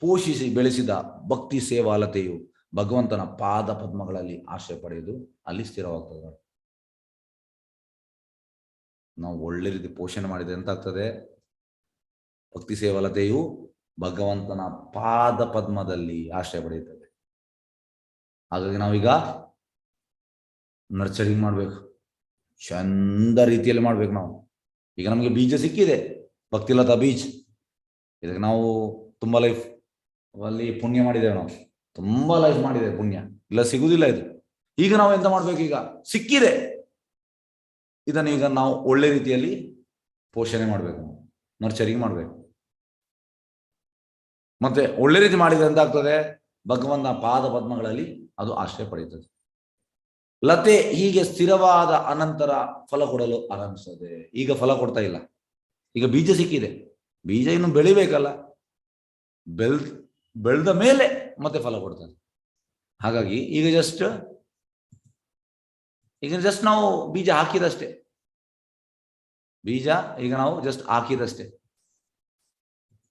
ಪೋಷಿಸಿ ಬೆಳೆಸಿದ ಭಕ್ತಿ ಸೇವಾಲತೆಯು ಭಗವಂತನ ಪಾದ ಪದ್ಮಗಳಲ್ಲಿ ಆಶ್ರಯ ಪಡೆಯುವುದು ಅಲ್ಲಿ ಸ್ಥಿರವಾಗ್ತದೆ. ನಾವು ಒಳ್ಳೆ ರೀತಿ ಪೋಷಣೆ ಮಾಡಿದ್ರೆ ಎಂತಾಗ್ತದೆ? ಭಕ್ತಿ ಸೇವಾಲತೆಯು ಭಗವಂತನ ಪಾದ ಪದ್ಮದಲ್ಲಿ ಆಶ್ರಯ ಪಡೆಯುತ್ತದೆ. ಹಾಗಾಗಿ ನಾವೀಗ ನರ್ಚರಿಂಗ್ ಮಾಡ್ಬೇಕು, ಚಂದ ರೀತಿಯಲ್ಲಿ ಮಾಡ್ಬೇಕು. ನಾವು ಈಗ ನಮಗೆ ಬೀಜ ಸಿಕ್ಕಿದೆ, ಭಕ್ತಿಲತಾ ಬೀಜ. ಇದಕ್ಕೆ ನಾವು ತುಂಬಾ ಲೈಫ್ ಅಲ್ಲಿ ಪುಣ್ಯ ಮಾಡಿದ್ದೇವೆ. ನಾವು ತುಂಬಾ ಲೈಫ್ ಮಾಡಿದ್ದೇವೆ ಪುಣ್ಯ, ಇಲ್ಲ ಸಿಗುದಿಲ್ಲ ಇದು. ಈಗ ನಾವು ಎಂತ ಮಾಡ್ಬೇಕು? ಈಗ ಸಿಕ್ಕಿದೆ, ಇದನ್ನು ಈಗ ನಾವು ಒಳ್ಳೆ ರೀತಿಯಲ್ಲಿ ಪೋಷಣೆ ಮಾಡ್ಬೇಕು, ನರ್ಚರಿಂಗ್ ಮಾಡ್ಬೇಕು. ಮತ್ತೆ ಒಳ್ಳೆ ರೀತಿ ಮಾಡಿದ್ರೆ ಎಂತಾಗ್ತದೆ? ಭಗವಂತನ ಪಾದ ಪದ್ಮಗಳಲ್ಲಿ ಅದು ಆಶ್ರಯ ಪಡೆಯುತ್ತದೆ. ಲತೆ ಹೀಗೆ ಸ್ಥಿರವಾದ ಅನಂತರ ಫಲ ಕೊಡಲು ಆರಂಭಿಸ್ತದೆ. ಈಗ ಫಲ ಕೊಡ್ತಾ ಇಲ್ಲ, ಈಗ ಬೀಜ ಸಿಕ್ಕಿದೆ, ಬೀಜ ಇನ್ನು ಬೆಳಿಬೇಕಲ್ಲ, ಬೆಳೆದ ಮೇಲೆ ಮತ್ತೆ ಫಲ ಕೊಡ್ತದೆ. ಹಾಗಾಗಿ ಈಗ ಜಸ್ಟ್ ನಾವು ಬೀಜ ಹಾಕಿದಷ್ಟೇ. ಬೀಜ ಈಗ ನಾವು ಜಸ್ಟ್ ಹಾಕಿದಷ್ಟೇ.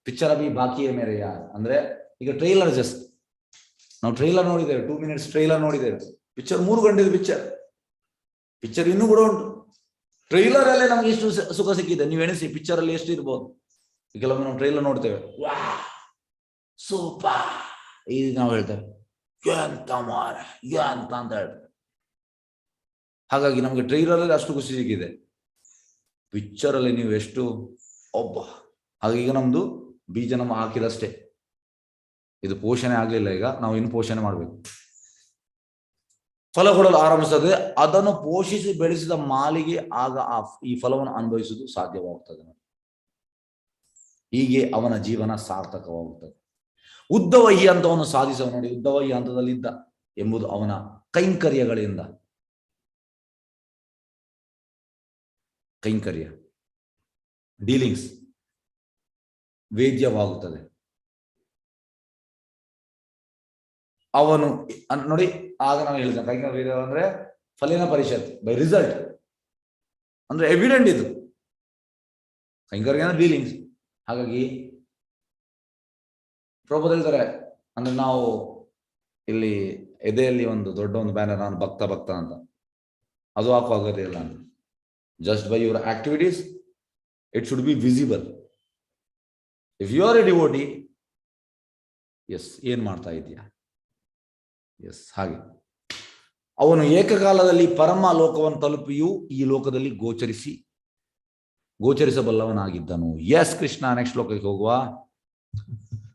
ಪಿಕ್ಚರ್ ಅಭಿ ಬಾಕಿ ಮೇರೆ ಯಾರ್ ಅಂದ್ರೆ ಈಗ ಟ್ರೈಲರ್, ಜಸ್ಟ್ ನಾವು ಟ್ರೈಲರ್ ನೋಡಿದ್ದೇವೆ, 2 minutes ಟ್ರೈಲರ್ ನೋಡಿದ್ದೇವೆ. ಪಿಕ್ಚರ್ 3 ಗಂಟೆದು ಪಿಕ್ಚರ್ ಇನ್ನೂ ಕೂಡ ಉಂಟು. ಟ್ರೈಲರ್ ಅಲ್ಲೇ ನಮ್ಗೆ ಎಷ್ಟು ಸುಖ ಸಿಕ್ಕಿದೆ ನೀವು ಎಣಿಸಿ. ಪಿಕ್ಚರ್ ಅಲ್ಲಿ ಎಷ್ಟು ಇರ್ಬೋದು? ಕೆಲವೊಮ್ಮೆ ನಾವು ಟ್ರೈಲರ್ ನೋಡ್ತೇವೆ, ವಾ ಸೂಪರ್, ಈಗ ನಾವು ಹೇಳ್ತೇವೆ ಎಂತ ಮಾರ ಎಂತ ಅಂತ ಹೇಳ್ತೇವೆ. ಹಾಗಾಗಿ ನಮ್ಗೆ ಟ್ರೈಲರ್ ಅಲ್ಲಿ ಅಷ್ಟು ಖುಷಿ ಸಿಕ್ಕಿದೆ, ಪಿಕ್ಚರ್ ಅಲ್ಲಿ ನೀವು ಎಷ್ಟು ಒಬ್ಬ. ಹಾಗೆ ಈಗ ನಮ್ದು ಬೀಜ ನಮ್ಮ ಹಾಕಿದಷ್ಟೇ, ಇದು ಪೋಷಣೆ ಆಗ್ಲಿಲ್ಲ. ಈಗ ನಾವು ಇನ್ನು ಪೋಷಣೆ ಮಾಡ್ಬೇಕು, ಫಲ ಕೊಡಲು ಆರಂಭಿಸ್ತದೆ. ಅದನ್ನು ಪೋಷಿಸಿ ಬೆಳೆಸಿದ ಮಾಲಿಗೆ ಆಗ ಈ ಫಲವನ್ನು ಅನುಭವಿಸುವುದು ಸಾಧ್ಯವಾಗುತ್ತದೆ. ಹೀಗೆ ಅವನ ಜೀವನ ಸಾರ್ಥಕವಾಗುತ್ತದೆ. ಉದ್ದವ ಈ ಹಂತವನ್ನು ಸಾಧಿಸುವ. ನೋಡಿ, ಉದ್ದವ ಈ ಹಂತದಲ್ಲಿದ್ದ ಎಂಬುದು ಅವನ ಕೈಂಕರ್ಯಗಳಿಂದ, ಕೈಂಕರ್ಯ ಡೀಲಿಂಗ್ಸ್ ವೇದ್ಯವಾಗುತ್ತದೆ. ಅವನು ನೋಡಿ, ಆಗ ನಾವು ಹೇಳಿದ ಕೈಂಕರ್ಯ ಅಂದ್ರೆ ಫಲಿನ ಪರಿಷತ್ ಬೈ ರಿಸಲ್ಟ್, ಅಂದ್ರೆ ಎವಿಡೆಂಟ್ ಇದು ಕೈಂಕರ್ಯ ಅಂದ್ರೆ ಡೀಲಿಂಗ್ಸ್. ಹಾಗಾಗಿ ಪ್ರಭುತ್ವ ಹೇಳ್ತಾರೆ, ಅಂದ್ರೆ ನಾವು ಇಲ್ಲಿ ಎದೆಯಲ್ಲಿ ಒಂದು ದೊಡ್ಡ ಒಂದು ಬ್ಯಾನರ್, ನಾನು ಭಕ್ತ ಭಕ್ತ ಅಂತ, ಅದು ಹಾಕೋ ಅಗತ್ಯ ಇಲ್ಲ ಅಂತ. Just by your activities it should be visible. If you are a devotee, yes ಏನ್ ಮಾಡ್ತಾ ಇದೆಯಾ, ಎಸ್ ಹಾಗೆ ಅವನು ಏಕಕಾಲದಲ್ಲಿ ಪರಮ ಲೋಕವನ್ನು ತಲುಪಿಯೂ ಈ ಲೋಕದಲ್ಲಿ ಗೋಚರಿಸಬಲ್ಲವನಾಗಿದ್ದನು. ಎಸ್ ಕೃಷ್ಣ. ನೆಕ್ಸ್ಟ್ ಲೋಕಕ್ಕೆ ಹೋಗುವ.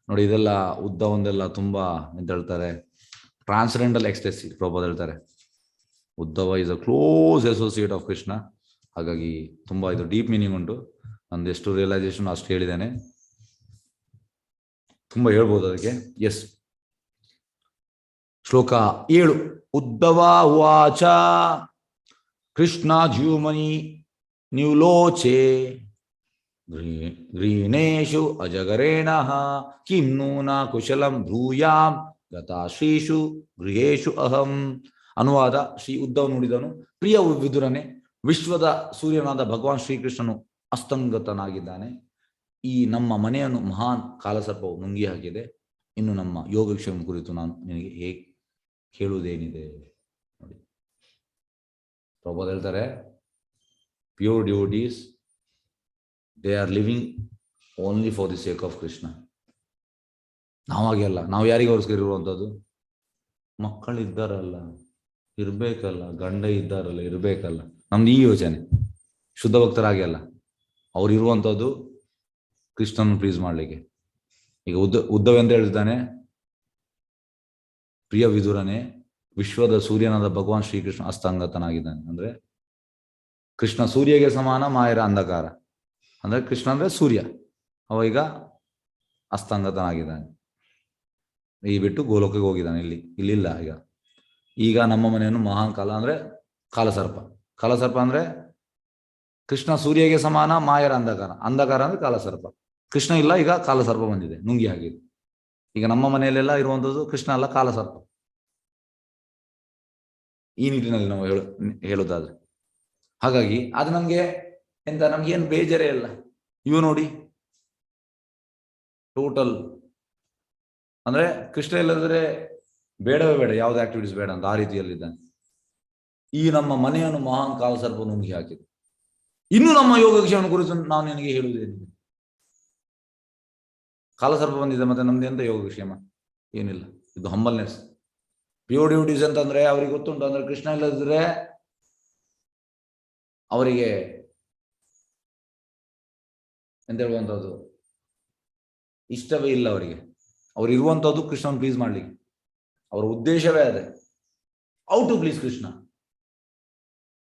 ನೋಡಿ, ಇದೆಲ್ಲ ಉದ್ದ ಒಂದೆಲ್ಲ ತುಂಬಾ ಎಂತ ಹೇಳ್ತಾರೆ, ಟ್ರಾನ್ಸ್ಸೆಂಡೆಂಟಲ್ ಎಕ್ಸ್ಟೆಸಿ. ಪ್ರಭುಪಾದ ಹೇಳ್ತಾರೆ Uddhava is a close associate of Krishna. ಹಾಗಾಗಿ ತುಂಬಾ ಇದು ಡೀಪ್ ಮೀನಿಂಗ್ ಉಂಟು. ನಂದು ಎಷ್ಟು ರಿಯಲೈಸೇಷನ್ ಅಷ್ಟು ಹೇಳಿದ್ದೇನೆ, ತುಂಬಾ ಹೇಳ್ಬೋದು ಅದಕ್ಕೆ. ಎಸ್, ಶ್ಲೋಕ 7. ಉದ್ಧವ ಉವಾಚ ಕೃಷ್ಣ ಜ್ಯೂಮನಿ ನ್ಯೂಲೋಚೆ ಗ್ರೀನೇಶು ಅಜಗರೇಣಃ ಕಿಂ ನೂನ ಕುಶಲಂ ಭ್ರೂಯಾಂ ಗತಾಶ್ರೀಷು ಗೃಹೇಶು ಅಹಂ. ಅನುವಾದ: ಶ್ರೀ ಉದ್ಧವ್ ನುಡಿದನು, ಪ್ರಿಯ ವಿದುರನೇ, ವಿಶ್ವದ ಸೂರ್ಯನಾದ ಭಗವಾನ್ ಶ್ರೀಕೃಷ್ಣನು ಅಸ್ತಂಗತನಾಗಿದ್ದಾನೆ. ಈ ನಮ್ಮ ಮನೆಯನ್ನು ಮಹಾನ್ ಕಾಲಸರ್ಪವು ನುಂಗಿ ಹಾಕಿದೆ. ಇನ್ನು ನಮ್ಮ ಯೋಗಕ್ಷೇಮ ಕುರಿತು ನಾನು ನಿನಗೆ ಹೇಗೆ ಹೇಳುವುದೇನಿದೆ. ನೋಡಿ, ಪ್ರಭುಪಾದ ಹೇಳ್ತಾರೆ, pure devotees they are living only for the sake of Krishna. ನಾವಾಗೆ ಅಲ್ಲ. ನಾವು ಯಾರಿಗೋಸ್ಕರ ಇರುವಂಥದ್ದು? ಮಕ್ಕಳಿದ್ದಾರಲ್ಲ ಇರ್ಬೇಕಲ್ಲ, ಗಂಡ ಇದ್ದಾರಲ್ಲ ಇರ್ಬೇಕಲ್ಲ, ನಮ್ದು ಈ ಯೋಚನೆ. ಶುದ್ಧ ಭಕ್ತರಾಗಿ ಅಲ್ಲ, ಅವ್ರು ಇರುವಂಥದ್ದು ಕೃಷ್ಣನ ಪ್ಲೀಸ್ ಮಾಡ್ಲಿಕ್ಕೆ. ಈಗ ಉದ್ಧವ ಅಂತ ಹೇಳ್ತಾನೆ, ಪ್ರಿಯ ವಿದುರನೇ, ವಿಶ್ವದ ಸೂರ್ಯನಾದ ಭಗವಾನ್ ಶ್ರೀಕೃಷ್ಣ ಅಸ್ತಂಗತನಾಗಿದ್ದಾನೆ. ಅಂದ್ರೆ ಕೃಷ್ಣ ಸೂರ್ಯಗೆ ಸಮಾನ, ಮಾಯರ ಅಂಧಕಾರ. ಅಂದ್ರೆ ಕೃಷ್ಣ ಅಂದ್ರೆ ಸೂರ್ಯ, ಅವ ಈಗ ಅಸ್ತಂಗತನಾಗಿದ್ದಾನೆ. ಈ ಬಿಟ್ಟು ಗೋಲೋಕಕ್ಕೆ ಹೋಗಿದ್ದಾನೆ. ಇಲ್ಲಿಲ್ಲ. ಈಗ ನಮ್ಮ ಮನೆಯನ್ನು ಮಹಾನ್ ಕಾಲ ಅಂದ್ರೆ ಕಾಲಸರ್ಪ. ಕಾಲಸರ್ಪ ಅಂದ್ರೆ ಕೃಷ್ಣ ಸೂರ್ಯಗೆ ಸಮಾನ, ಮಾಯರ ಅಂಧಕಾರ. ಅಂಧಕಾರ ಅಂದ್ರೆ ಕಾಲಸರ್ಪ. ಕೃಷ್ಣ ಇಲ್ಲ, ಈಗ ಕಾಲಸರ್ಪ ಬಂದಿದೆ, ನುಂಗಿ ಹಾಕಿದೆ. ಈಗ ನಮ್ಮ ಮನೆಯಲ್ಲೆಲ್ಲ ಇರುವಂಥದ್ದು ಕೃಷ್ಣ ಅಲ್ಲ, ಕಾಲಸರ್ಪ. ಈ ನಿಟ್ಟಿನಲ್ಲಿ ನಾವು ಹೇಳೋದಾದ್ರೆ. ಹಾಗಾಗಿ ಅದು ನಮ್ಗೆ ನಮ್ಗೇನು ಬೇಜಾರೇ ಇಲ್ಲ. ಇವು ನೋಡಿ, ಟೋಟಲ್ ಅಂದ್ರೆ ಕೃಷ್ಣ ಇಲ್ಲದ್ರೆ ಬೇಡವೇ ಬೇಡ, ಯಾವ್ದು ಆಕ್ಟಿವಿಟೀಸ್ ಬೇಡ ಅಂತ ಆ ರೀತಿಯಲ್ಲಿದ್ದಾನೆ. ಈ ನಮ್ಮ ಮನೆಯನ್ನು ಮಹಾನ್ ಕಾಲಸರ್ಪ ನುಂಗಿ ಹಾಕಿದೆ. ಇನ್ನು ನಮ್ಮ ಯೋಗಕ್ಷೇಮ ಕುರಿತು ನಾನು ನಿನಗೆ ಹೇಳುವುದೇನಿದೆ? ಕಾಲಸರ್ಪ ಬಂದಿದೆ, ಮತ್ತೆ ನಮ್ದು ಎಂತ ಯೋಗಕ್ಷೇಮ? ಏನಿಲ್ಲ. ಇದು ಹಂಬಲ್ನೆಸ್. ಪ್ಯೂರ್ ಡ್ಯೂಟೀಸ್ ಅಂತಂದ್ರೆ ಅವ್ರಿಗೆ ಗೊತ್ತುಂಟು. ಅಂದ್ರೆ ಕೃಷ್ಣ ಇಲ್ಲದಿದ್ರೆ ಅವರಿಗೆ ಎಂತ ಹೇಳುವಂಥದ್ದು ಇಷ್ಟವೇ ಇಲ್ಲ. ಅವರಿಗೆ ಅವ್ರು ಇರುವಂಥದ್ದು ಕೃಷ್ಣನ್ ಪ್ಲೀಸ್ ಮಾಡ್ಲಿಕ್ಕೆ. ಅವರ ಉದ್ದೇಶವೇ ಅದೇ, how to please Krishna.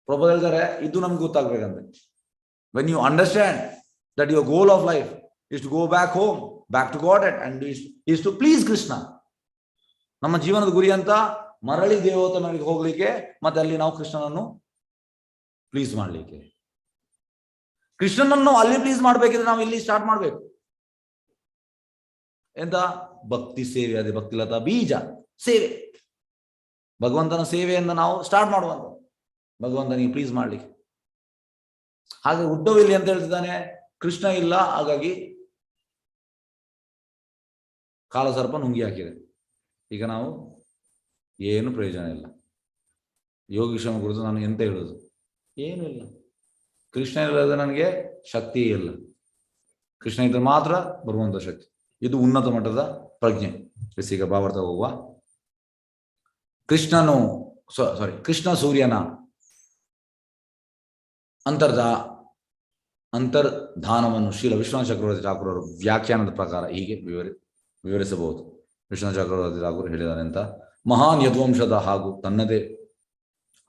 Prabhu ಹೇಳ್ತಾರೆ, ಇದು ನಮ್ಗೆ ಗೊತ್ತಾಗ್ಬೇಕಂತೆ. When you understand that your goal of life is to go back home, back to God and is to please Krishna. ನಮ್ಮ ಜೀವನದ ಗುರಿ ಅಂತ ಮರಳಿ ದೇವೋತ್ತಮನಿಗೆ ಹೋಗ್ಲಿಕ್ಕೆ, ಮತ್ತೆ ಅಲ್ಲಿ ನಾವು ಕೃಷ್ಣನನ್ನು ಪ್ಲೀಸ್ ಮಾಡ್ಲಿಕ್ಕೆ. ಕೃಷ್ಣನನ್ನು ಅಲ್ಲಿ ಪ್ಲೀಸ್ ಮಾಡ್ಬೇಕಿದ್ರೆ ನಾವು ಇಲ್ಲಿ ಸ್ಟಾರ್ಟ್ ಮಾಡ್ಬೇಕು. ಎಂತ? ಭಕ್ತಿ ಸೇವೆ. ಅದೇ ಭಕ್ತಿಲತಾ ಬೀಜ ಸೇವೆ. ಭಗವಂತನ ಸೇವೆಯಿಂದ ನಾವು ಸ್ಟಾರ್ಟ್ ಮಾಡುವಂತ, ಭಗವಂತನಿಗೆ ಪ್ಲೀಸ್ ಮಾಡ್ಲಿಕ್ಕೆ. ಹಾಗೆ ಉದ್ಧವ ಇಲ್ಲಿ ಅಂತ ಹೇಳ್ತಿದ್ದಾನೆ, ಕೃಷ್ಣ ಇಲ್ಲ, ಹಾಗಾಗಿ ಕಾಲಸರ್ಪ ನುಂಗಿ ಹಾಕಿದೆ. ಈಗ ನಾವು ಏನು ಪ್ರಯೋಜನ ಇಲ್ಲ. ಯೋಗಕ್ಷೇಮ ಕುರಿತು ನಾನು ಎಂತ ಹೇಳೋದು? ಏನೂ ಇಲ್ಲ. ಕೃಷ್ಣ ಇಲ್ಲದೆ ನನಗೆ ಶಕ್ತಿ ಇಲ್ಲ. ಕೃಷ್ಣ ಇದ್ದರೆ ಮಾತ್ರ ಬರುವಂತ ಶಕ್ತಿ. ಇದು ಉನ್ನತ ಮಟ್ಟದ ಪ್ರಜ್ಞೆ. ಈಗ ಭಾವಾರ್ಥ ಹೋಗುವ. ಕೃಷ್ಣ ಸೂರ್ಯನ ಅಂತರ್ಧಾನವನ್ನು ಶ್ರೀಲ ವಿಶ್ವನಾಥ ಚಕ್ರವರ್ತಿ ಠಾಕೂರರು ವ್ಯಾಖ್ಯಾನದ ಪ್ರಕಾರ ಹೀಗೆ ವಿವರಿಸಬಹುದು. ವಿಶ್ವನಾಥ ಚಕ್ರವರ್ತಿ ಠಾಕೂರ್ ಹೇಳಿದ್ದಾರೆ ಅಂತ: ಮಹಾನ್ ಯದುವಂಶದ ಹಾಗೂ ತನ್ನದೇ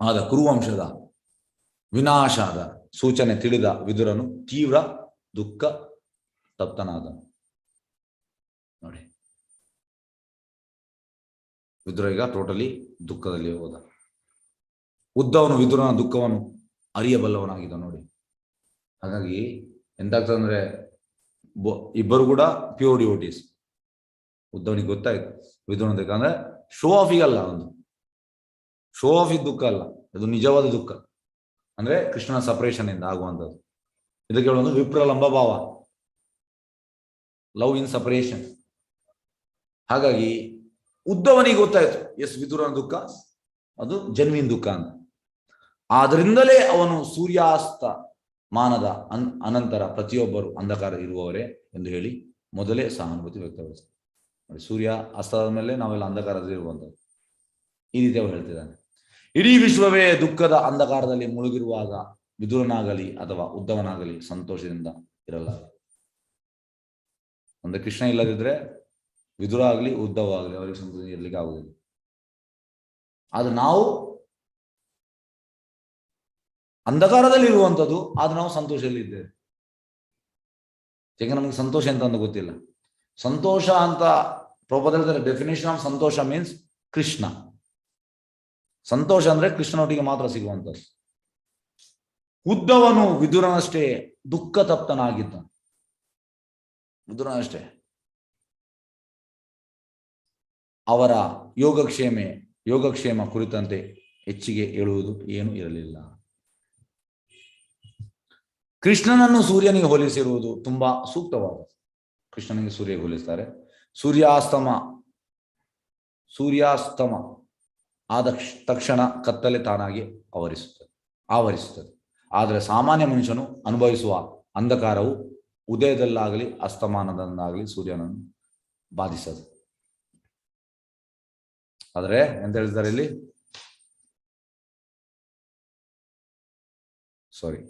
ಆದ ಕುರುವಂಶದ ವಿನಾಶದ ಸೂಚನೆ ತಿಳಿದ ವಿದುರನು ತೀವ್ರ ದುಃಖ ತಪ್ತನಾದನು. ನೋಡಿ, ವಿದುರ ಈಗ ಟೋಟಲಿ ದುಃಖದಲ್ಲಿ ಹೋದ. ಉದ್ಧವನು ವಿದುರನ ದುಃಖವನ್ನು ಅರಿಯಬಲ್ಲವನಾಗಿದ್ದ. ನೋಡಿ, ಹಾಗಾಗಿ ಎಂತಾಗ್ತದೆ ಅಂದ್ರೆ ಇಬ್ಬರು ಕೂಡ ಪ್ಯೂರ್ ಡಿವೋಟೀಸ್. ಉದ್ಧವನಿಗೆ ಗೊತ್ತಾಯ್ತು ವಿದುರನ ದುಃಖ ಅಂದ್ರೆ ಶೋ ಆಫಿಗಲ್ಲ, ಒಂದು ಶೋ ಆಫ್ ದುಃಖ ಅಲ್ಲ, ಇದು ನಿಜವಾದ ದುಃಖ. ಅಂದ್ರೆ ಕೃಷ್ಣನ ಸಪರೇಷನ್ ಇಂದ ಆಗುವಂಥದ್ದು. ಇದಕ್ಕೆ ಒಂದು ವಿಪ್ರಲಂಬ ಭಾವ, ಲವ್ ಇನ್ ಸಪರೇಷನ್. ಹಾಗಾಗಿ ಉದ್ಧವನಿಗೆ ಗೊತ್ತಾಯ್ತು ಎಸ್ ವಿದುರನ ದುಃಖ ಅದು ಜನ್ಮೀನ್ ದುಃಖ ಅಂತ. ಆದ್ರಿಂದಲೇ ಅವನು ಸೂರ್ಯಾಸ್ತ ಮಾನದ ಅನಂತರ ಪ್ರತಿಯೊಬ್ಬರು ಅಂಧಕಾರ ಇರುವವರೇ ಎಂದು ಹೇಳಿ ಮೊದಲೇ ಸಹಾನುಭೂತಿ ವ್ಯಕ್ತಪಡಿಸ್ತಾರೆ. ಸೂರ್ಯ ಅಸ್ತದ ಮೇಲೆ ನಾವೆಲ್ಲ ಅಂಧಕಾರದಲ್ಲಿ ಇರುವಂಥದ್ದು, ಈ ರೀತಿ ಅವರು ಹೇಳ್ತಿದ್ದಾನೆ. ಇಡೀ ವಿಶ್ವವೇ ದುಃಖದ ಅಂಧಕಾರದಲ್ಲಿ ಮುಳುಗಿರುವಾಗ ವಿದುರನಾಗಲಿ ಅಥವಾ ಉದ್ಧವನಾಗಲಿ ಸಂತೋಷದಿಂದ ಇರಲ್ಲ. ಅಂದ್ರೆ ಕೃಷ್ಣ ಇಲ್ಲದಿದ್ರೆ ವಿದುರ ಆಗಲಿ ಉದ್ಧವ ಆಗಲಿ ಅವರಿಗೆ ಸಂತೋಷ ಇರ್ಲಿಕ್ಕೆ ಆಗುದಿಲ್ಲ. ಆದ್ರೆ ನಾವು ಅಂಧಕಾರದಲ್ಲಿ ಇರುವಂಥದ್ದು, ಆದ್ರೆ ನಾವು ಸಂತೋಷದಲ್ಲಿ ಇದ್ದೇವೆ. ಯಾಕೆ ನಮಗೆ ಸಂತೋಷ ಅಂತ ಗೊತ್ತಿಲ್ಲ. ಸಂತೋಷ ಅಂತ ಪ್ರಭುಪಾದ ಡೆಫಿನೇಷನ್ ಆಫ್ ಸಂತೋಷ ಮೀನ್ಸ್ ಕೃಷ್ಣ. ಸಂತೋಷ ಅಂದ್ರೆ ಕೃಷ್ಣನೊಟ್ಟಿಗೆ ಮಾತ್ರ ಸಿಗುವಂಥದ್ದು. ಉದ್ಧವನು ವಿದುರನಷ್ಟೇ ದುಃಖ ತಪ್ತನಾಗಿದ್ದ. ವಿದುರನಷ್ಟೇ ಅವರ ಯೋಗಕ್ಷೇಮ ಕುರಿತಂತೆ ಹೆಚ್ಚಿಗೆ ಹೇಳುವುದು ಏನೂ ಇರಲಿಲ್ಲ. ಕೃಷ್ಣನನ್ನು ಸೂರ್ಯನಿಗೆ ಹೋಲಿಸಿರುವುದು ತುಂಬಾ ಸೂಕ್ತವಾದ. ಕೃಷ್ಣನಿಗೆ ಸೂರ್ಯಗೆ ಹೋಲಿಸ್ತಾರೆ. ಸೂರ್ಯಾಸ್ತಮ ಆದ ತಕ್ಷಣ ಕತ್ತಲೆ ತಾನಾಗಿ ಆವರಿಸುತ್ತದೆ. ಆದರೆ ಸಾಮಾನ್ಯ ಮನುಷ್ಯನು ಅನುಭವಿಸುವ ಅಂಧಕಾರವು ಉದಯದಲ್ಲಾಗಲಿ ಅಸ್ತಮಾನದಲ್ಲಾಗಲಿ ಸೂರ್ಯನನ್ನು ಬಾಧಿಸದು. ಆದರೆ ಎಂತ ಹೇಳ್ತಾರೆ ಇಲ್ಲಿ, ಸಾರಿ,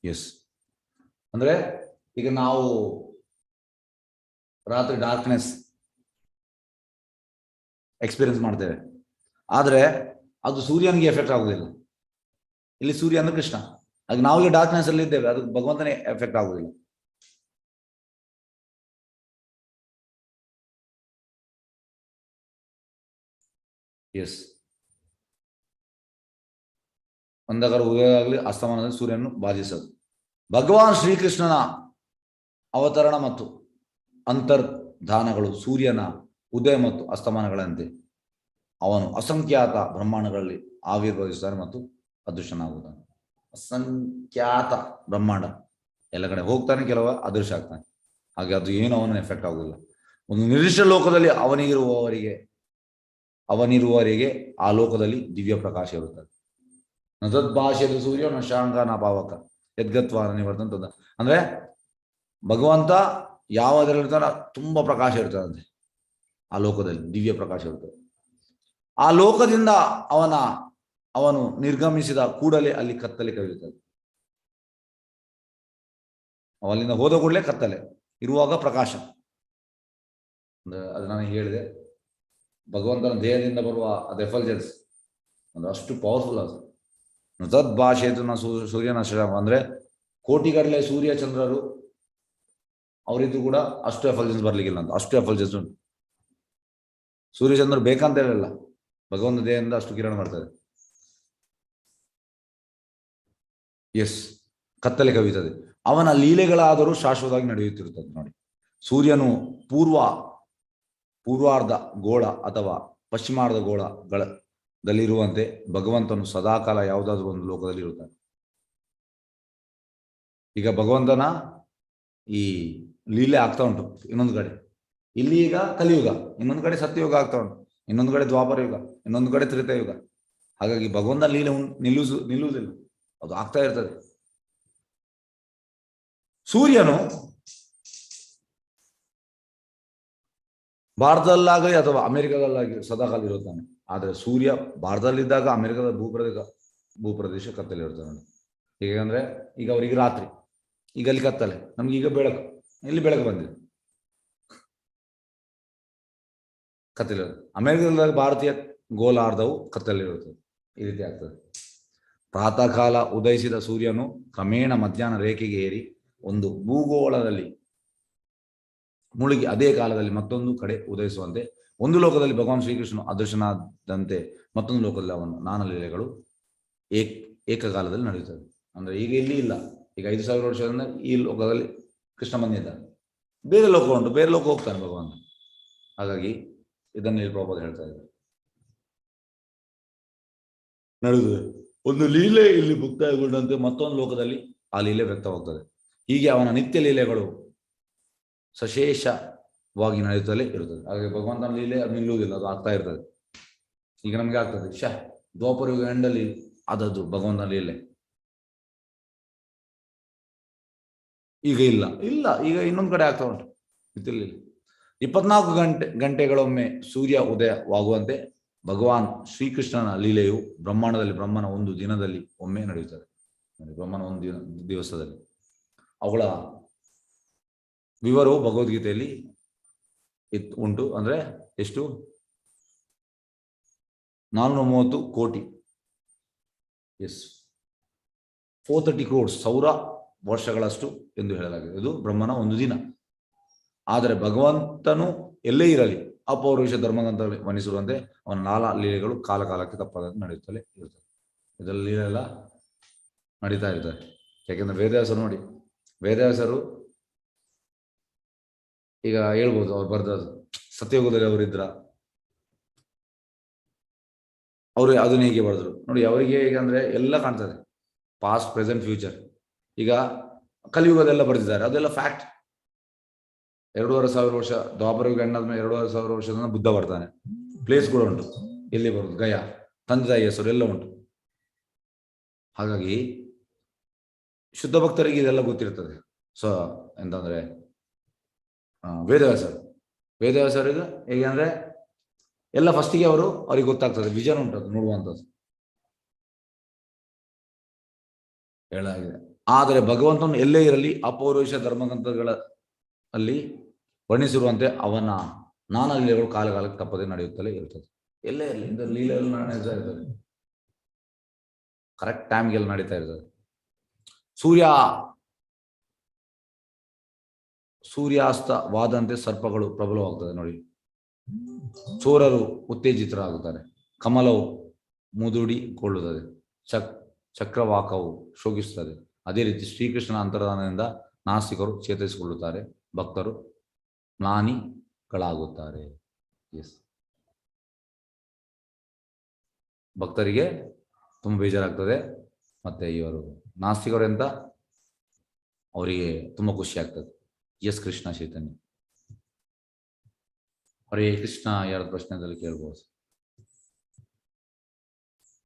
ಎಸ್, ಅಂದ್ರೆ ಈಗ ನಾವು ರಾತ್ರಿ ಡಾರ್ಕ್ನೆಸ್ ಎಕ್ಸ್ಪೀರಿಯನ್ಸ್ ಮಾಡ್ತೇವೆ, ಆದ್ರೆ ಅದು ಸೂರ್ಯನಿಗೆ ಎಫೆಕ್ಟ್ ಆಗುದಿಲ್ಲ. ಇಲ್ಲಿ ಸೂರ್ಯ ಅಂದ್ರೆ ಕೃಷ್ಣ, ಹಾಗೆ ನಾವು ಡಾರ್ಕ್ನೆಸ್ ಅಲ್ಲಿ ಇದ್ದೇವೆ, ಅದು ಭಗವಂತನೇ ಎಫೆಕ್ಟ್ ಆಗುದಿಲ್ಲ. ಎಸ್, ಅಂಧಕಾರ ಉದಯ ಆಗಲಿ ಅಸ್ತಮಾನದಲ್ಲಿ ಸೂರ್ಯನನ್ನು ಬಾಧಿಸದು. ಭಗವಾನ್ ಶ್ರೀಕೃಷ್ಣನ ಅವತರಣ ಮತ್ತು ಅಂತರ್ಧಾನಗಳು ಸೂರ್ಯನ ಉದಯ ಮತ್ತು ಅಸ್ತಮಾನಗಳಂತೆ ಅವನು ಅಸಂಖ್ಯಾತ ಬ್ರಹ್ಮಾಂಡಗಳಲ್ಲಿ ಆವಿರ್ಭವಿಸುತ್ತಾನೆ ಮತ್ತು ಅದೃಶ್ಯನಾಗುತ್ತಾನೆ. ಅಸಂಖ್ಯಾತ ಬ್ರಹ್ಮಾಂಡ ಎಲ್ಲ ಕಡೆ ಹೋಗ್ತಾನೆ, ಕೆಲವ ಅದೃಶ್ಯ ಆಗ್ತಾನೆ. ಹಾಗೆ ಅದು ಏನು ಅವನ ಎಫೆಕ್ಟ್ ಆಗುದಿಲ್ಲ. ಒಂದು ನಿರ್ದಿಷ್ಟ ಲೋಕದಲ್ಲಿ ಅವನಿರುವವರೆಗೆ ಆ ಲೋಕದಲ್ಲಿ ದಿವ್ಯ ಪ್ರಕಾಶ ಇರುತ್ತದೆ. ನತದ್ಭಾಷ್ಯದ ಸೂರ್ಯ ನಶಾಂಗ ನ ಪಾವಕ ಯದ್ಗತ್ವ ನಿವರ್ತಂತ. ಅಂದ್ರೆ ಭಗವಂತ ಯಾವುದರಲ್ಲಿರ್ತಾನೆ ತುಂಬಾ ಪ್ರಕಾಶ ಇರ್ತದಂತೆ. ಆ ಲೋಕದಲ್ಲಿ ದಿವ್ಯ ಪ್ರಕಾಶ ಇರ್ತದೆ. ಆ ಲೋಕದಿಂದ ಅವನು ನಿರ್ಗಮಿಸಿದ ಕೂಡಲೇ ಅಲ್ಲಿ ಕತ್ತಲೆ ಕವಿಯುತ್ತದೆ. ಅಲ್ಲಿಂದ ಹೋದ ಕೂಡಲೇ ಕತ್ತಲೆ, ಇರುವಾಗ ಪ್ರಕಾಶ. ಅದು ನಾನು ಹೇಳಿದೆ, ಭಗವಂತನ ದೇಹದಿಂದ ಬರುವ ಅದು ಎಫಲ್ಜೆನ್ಸ್ ಅಂದ್ರೆ ಅಷ್ಟು ಪವರ್ಫುಲ್ ಅದು. ತದ್ಭಾಷೆ ಸೂರ್ಯನ ಶ್ರಮ ಅಂದ್ರೆ ಕೋಟಿಗಟ್ಟಲೆ ಸೂರ್ಯ ಚಂದ್ರರು ಅವರಿದ್ದು ಕೂಡ ಅಷ್ಟು ಎಫಲ್ಜೆನ್ಸ್ ಬರ್ಲಿಕ್ಕಿಲ್ಲ ಅಂತ, ಅಷ್ಟು ಎಫಲ್ಜೆನ್ಸ್ ಉಂಟು. ಸೂರ್ಯಚಂದ್ರರು ಬೇಕಂತ ಹೇಳಿಲ್ಲ, ಭಗವಂತ ದೇಹದಿಂದ ಅಷ್ಟು ಕಿರಣ ಬರ್ತದೆ. ಎಸ್, ಕತ್ತಲೆ ಕವಿಯುತ್ತದೆ. ಅವನ ಲೀಲೆಗಳಾದರೂ ಶಾಶ್ವತವಾಗಿ ನಡೆಯುತ್ತಿರುತ್ತದೆ. ನೋಡಿ, ಸೂರ್ಯನು ಪೂರ್ವಾರ್ಧ ಗೋಳ ಅಥವಾ ಪಶ್ಚಿಮಾರ್ಧ ಗೋಳದಲ್ಲಿರುವಂತೆ ಭಗವಂತನು ಸದಾಕಾಲ ಯಾವುದಾದ್ರೂ ಒಂದು ಲೋಕದಲ್ಲಿ ಇರುತ್ತಾನೆ. ಈಗ ಭಗವಂತನ ಈ ಲೀಲೆ ಆಗ್ತಾ ಉಂಟು ಇನ್ನೊಂದು ಕಡೆ. ಇಲ್ಲಿ ಈಗ ಕಲಿಯುಗ, ಇನ್ನೊಂದು ಕಡೆ ಸತ್ಯಯುಗ ಆಗ್ತಾ ಉಂಟು, ಇನ್ನೊಂದು ಕಡೆ ದ್ವಾಪರ ಯುಗ, ಇನ್ನೊಂದು ಕಡೆ ತ್ರೇತಾಯುಗ. ಹಾಗಾಗಿ ಭಗವಂತನ ಲೀಲೆ ನಿಲ್ಲುವುದಿಲ್ಲ, ಅದು ಆಗ್ತಾ ಇರ್ತದೆ. ಸೂರ್ಯನು ಭಾರತದಲ್ಲಾಗಲಿ ಅಥವಾ ಅಮೆರಿಕದಲ್ಲಾಗಲಿ ಸದಾಕಾಲ ಇರುತ್ತಾನೆ. ಆದ್ರೆ ಸೂರ್ಯ ಭಾರತದಲ್ಲಿದ್ದಾಗ ಅಮೆರಿಕದ ಭೂಪ್ರದೇಶ ಕತ್ತಲೆ ಇರ್ತಾನೆ. ಹೇಗಂದ್ರೆ ಈಗ ಅವರಿಗೆ ರಾತ್ರಿ, ಈಗ ಅಲ್ಲಿ ಕತ್ತಲೆ, ನಮ್ಗೆ ಈಗ ಬೆಳಕು, ಇಲ್ಲಿ ಬೆಳಕು ಬಂದಿದೆ, ಕತ್ತಲೆ. ಅಮೆರಿಕದಲ್ಲಾಗ ಭಾರತೀಯ ಗೋಲಾರ್ಧವು ಕತ್ತಲಿರುತ್ತದೆ. ಈ ರೀತಿ ಆಗ್ತದೆ. ಪ್ರಾತಃ ಕಾಲ ಉದಯಿಸಿದ ಸೂರ್ಯನು ಕ್ರಮೇಣ ಮಧ್ಯಾಹ್ನ ರೇಖೆಗೆ ಏರಿ ಒಂದು ಭೂಗೋಳದಲ್ಲಿ ಮುಳುಗಿ ಅದೇ ಕಾಲದಲ್ಲಿ ಮತ್ತೊಂದು ಕಡೆ ಉದಯಿಸುವಂತೆ ಒಂದು ಲೋಕದಲ್ಲಿ ಭಗವಾನ್ ಶ್ರೀಕೃಷ್ಣನು ಅದೃಶ್ಯನಾದಂತೆ ಮತ್ತೊಂದು ಲೋಕದಲ್ಲಿ ಅವನ ನಾನಲೀಲೆಗಳು ಏಕಕಾಲದಲ್ಲಿ ನಡೆಯುತ್ತದೆ. ಅಂದ್ರೆ ಈಗ ಇಲ್ಲಿ ಇಲ್ಲ, ಈಗ 5000 ವರ್ಷದಿಂದ ಈ ಲೋಕದಲ್ಲಿ ಕೃಷ್ಣ ಬಂದಿದ್ದಾನೆ, ಬೇರೆ ಲೋಕ ಉಂಟು, ಬೇರೆ ಲೋಕ ಹೋಗ್ತಾನೆ ಭಗವಂತ. ಹಾಗಾಗಿ ಇದನ್ನು ಇಲ್ಲಿ ಪ್ರಭುಪಾದ ಹೇಳ್ತಾ ಇದ್ದಾರೆ, ನಡೆಯುತ್ತದೆ. ಒಂದು ಲೀಲೆ ಇಲ್ಲಿ ಮುಕ್ತಾಯಗೊಂಡಂತೆ ಮತ್ತೊಂದು ಲೋಕದಲ್ಲಿ ಆ ಲೀಲೆ ವ್ಯಕ್ತವಾಗ್ತದೆ. ಹೀಗೆ ಅವನ ನಿತ್ಯ ಲೀಲೆಗಳು ಸಶೇಷವಾಗಿ ನಡೆಯುತ್ತಲೇ ಇರುತ್ತದೆ. ಹಾಗೆ ಭಗವಂತನ ಲೀಲೆ ಅದು ನಿಲ್ಲುವುದಿಲ್ಲ, ಅದು ಆಗ್ತಾ ಇರ್ತದೆ. ಈಗ ನಮ್ಗೆ ಆಗ್ತದೆ, ದ್ವಾಪರ ಯುಗ ಎಂಡಲ್ಲಿ ಆದದ್ದು ಭಗವಂತನ ಲೀಲೆ, ಈಗ ಇಲ್ಲ ಇಲ್ಲ, ಈಗ ಇನ್ನೊಂದು ಕಡೆ ಆಗ್ತಾ ಉಂಟು ನಿತ್ಯ 24 ಗಂಟೆಗಳೊಮ್ಮೆ ಸೂರ್ಯ ಉದಯವಾಗುವಂತೆ ಭಗವಾನ್ ಶ್ರೀಕೃಷ್ಣನ ಲೀಲೆಯು ಬ್ರಹ್ಮಾಂಡದಲ್ಲಿ ಬ್ರಹ್ಮನ ಒಂದು ದಿನದಲ್ಲಿ ಒಮ್ಮೆ ನಡೆಯುತ್ತದೆ. ಬ್ರಹ್ಮನ ಒಂದು ದಿವಸದಲ್ಲಿ ಅವುಗಳ ವಿವರವು ಭಗವದ್ಗೀತೆಯಲ್ಲಿ ಉಂಟು. ಅಂದ್ರೆ ಎಷ್ಟು? 430 ಕೋಟಿ, 430 crores, 1000 ವರ್ಷಗಳಷ್ಟು ಎಂದು ಹೇಳಲಾಗಿದೆ. ಇದು ಬ್ರಹ್ಮನ ಒಂದು ದಿನ. ಆದರೆ ಭಗವಂತನು ಎಲ್ಲೇ ಇರಲಿ ಅಪೌರುಷ ಧರ್ಮದಂತ ವರ್ಣಿಸಿರುವಂತೆ ಅವನ 4 ಲೀಲೆಗಳು ಕಾಲಕಾಲಕ್ಕೆ ತಪ್ಪದ ನಡೆಯುತ್ತಲೇ ಇರ್ತದೆ. ಇದರಲ್ಲಿ ಲೀಲೆಲ್ಲ ನಡೀತಾ ಇರ್ತಾರೆ. ಯಾಕೆಂದ್ರೆ ವೇದವ್ಯಾಸರು ನೋಡಿ, ವೇದವ್ಯಾಸರು ಈಗ ಹೇಳ್ಬೋದು, ಅವ್ರು ಬರ್ದದ್ದು ಸತ್ಯಯುಗದಲ್ಲಿ ಅವರಿದ್ರ, ಅವರು ಅದನ್ನ ಹೇಗೆ ಬರೆದ್ರು ನೋಡಿ. ಅವರಿಗೆ ಈಗ ಅಂದ್ರೆ ಎಲ್ಲ ಕಾಣ್ತದೆ, ಪಾಸ್ಟ್ ಪ್ರೆಸೆಂಟ್ ಫ್ಯೂಚರ್. ಈಗ ಕಲಿಯುಗದೆಲ್ಲ ಬರೆದಿದ್ದಾರೆ, ಅದೆಲ್ಲ ಫ್ಯಾಕ್ಟ್. 2500 ವರ್ಷ ದ್ವಾಪರ ಯುಗ ಎಂಡಾದ್ಮೇಲೆ 2500 ವರ್ಷದ ಬುದ್ಧ ಬರ್ತಾನೆ. ಪ್ಲೇಸ್ ಕೂಡ ಉಂಟು, ಎಲ್ಲಿ ಬರುದು, ಗಯಾ, ತಂದೆ ತಾಯಿ ಹೆಸರು ಎಲ್ಲ ಉಂಟು. ಹಾಗಾಗಿ ಶುದ್ಧ ಭಕ್ತರಿಗೆ ಇದೆಲ್ಲ ಗೊತ್ತಿರ್ತದೆ. ಸೊ ಎಂತಂದ್ರೆ ವೇದವ್ಯಾಸರಿಗೆ ಹೇಗೆ ಅಂದ್ರೆ ಎಲ್ಲ ಫಸ್ಟಿಗೆ ಅವ್ರಿಗೆ ಗೊತ್ತಾಗ್ತದೆ, ವಿಷನ್ ಉಂಟದು ನೋಡುವಂಥದ್ದು ಹೇಳಾಗಿದೆ. ಆದರೆ ಭಗವಂತನು ಎಲ್ಲೇ ಇರಲಿ ಅಪೌರುಷ ಧರ್ಮಗ್ರಂಥಗಳ ಅಲ್ಲಿ ವರ್ಣಿಸಿರುವಂತೆ ಅವನ ನಾನಾ ಲೀಲೆಗಳು ಕಾಲಕಾಲಕ್ಕೆ ತಪ್ಪದೆ ನಡೆಯುತ್ತಲೇ ಇರ್ತದೆ. ಎಲ್ಲೇ ಇರಲಿ ಇಂಥ ಲೀಲೆಗಳು ನಡೀತಾ ಇರ್ತದೆ, ಕರೆಕ್ಟ್ ಟೈಮ್ಗೆಲ್ಲ ನಡೀತಾ ಇರ್ತದೆ. ಸೂರ್ಯಾಸ್ತವಾದಂತೆ ಸರ್ಪಗಳು ಪ್ರಬಲವಾಗ್ತದೆ ನೋಡಿ, ಚೋರರು ಉತ್ತೇಜಿತರಾಗುತ್ತಾರೆ, ಕಮಲವು ಮುದುಡಿಕೊಳ್ಳುತ್ತದೆ, ಚಕ್ರವಾಕವು ಶೋಕಿಸುತ್ತದೆ. ಅದೇ ರೀತಿ ಶ್ರೀಕೃಷ್ಣನ ಅಂತರ್ಧಾನದಿಂದ ನಾಸ್ತಿಕರು ಚೇತರಿಸಿಕೊಳ್ಳುತ್ತಾರೆ, ಭಕ್ತರು ಜ್ಞಾನಿಗಳಾಗುತ್ತಾರೆ. ಭಕ್ತರಿಗೆ ತುಂಬ ಬೇಜಾರಾಗ್ತದೆ, ಮತ್ತೆ ಇವರು ನಾಸ್ತಿಕರು ಅಂತ ಅವರಿಗೆ ತುಂಬ ಖುಷಿ ಆಗ್ತದೆ. ಕೃಷ್ಣ ಚೈತನ್ಯ. ಹರೇ ಕೃಷ್ಣ. ಯಾರ ಪ್ರಶ್ನೆದಲ್ಲಿ ಕೇಳ್ಬೋದು?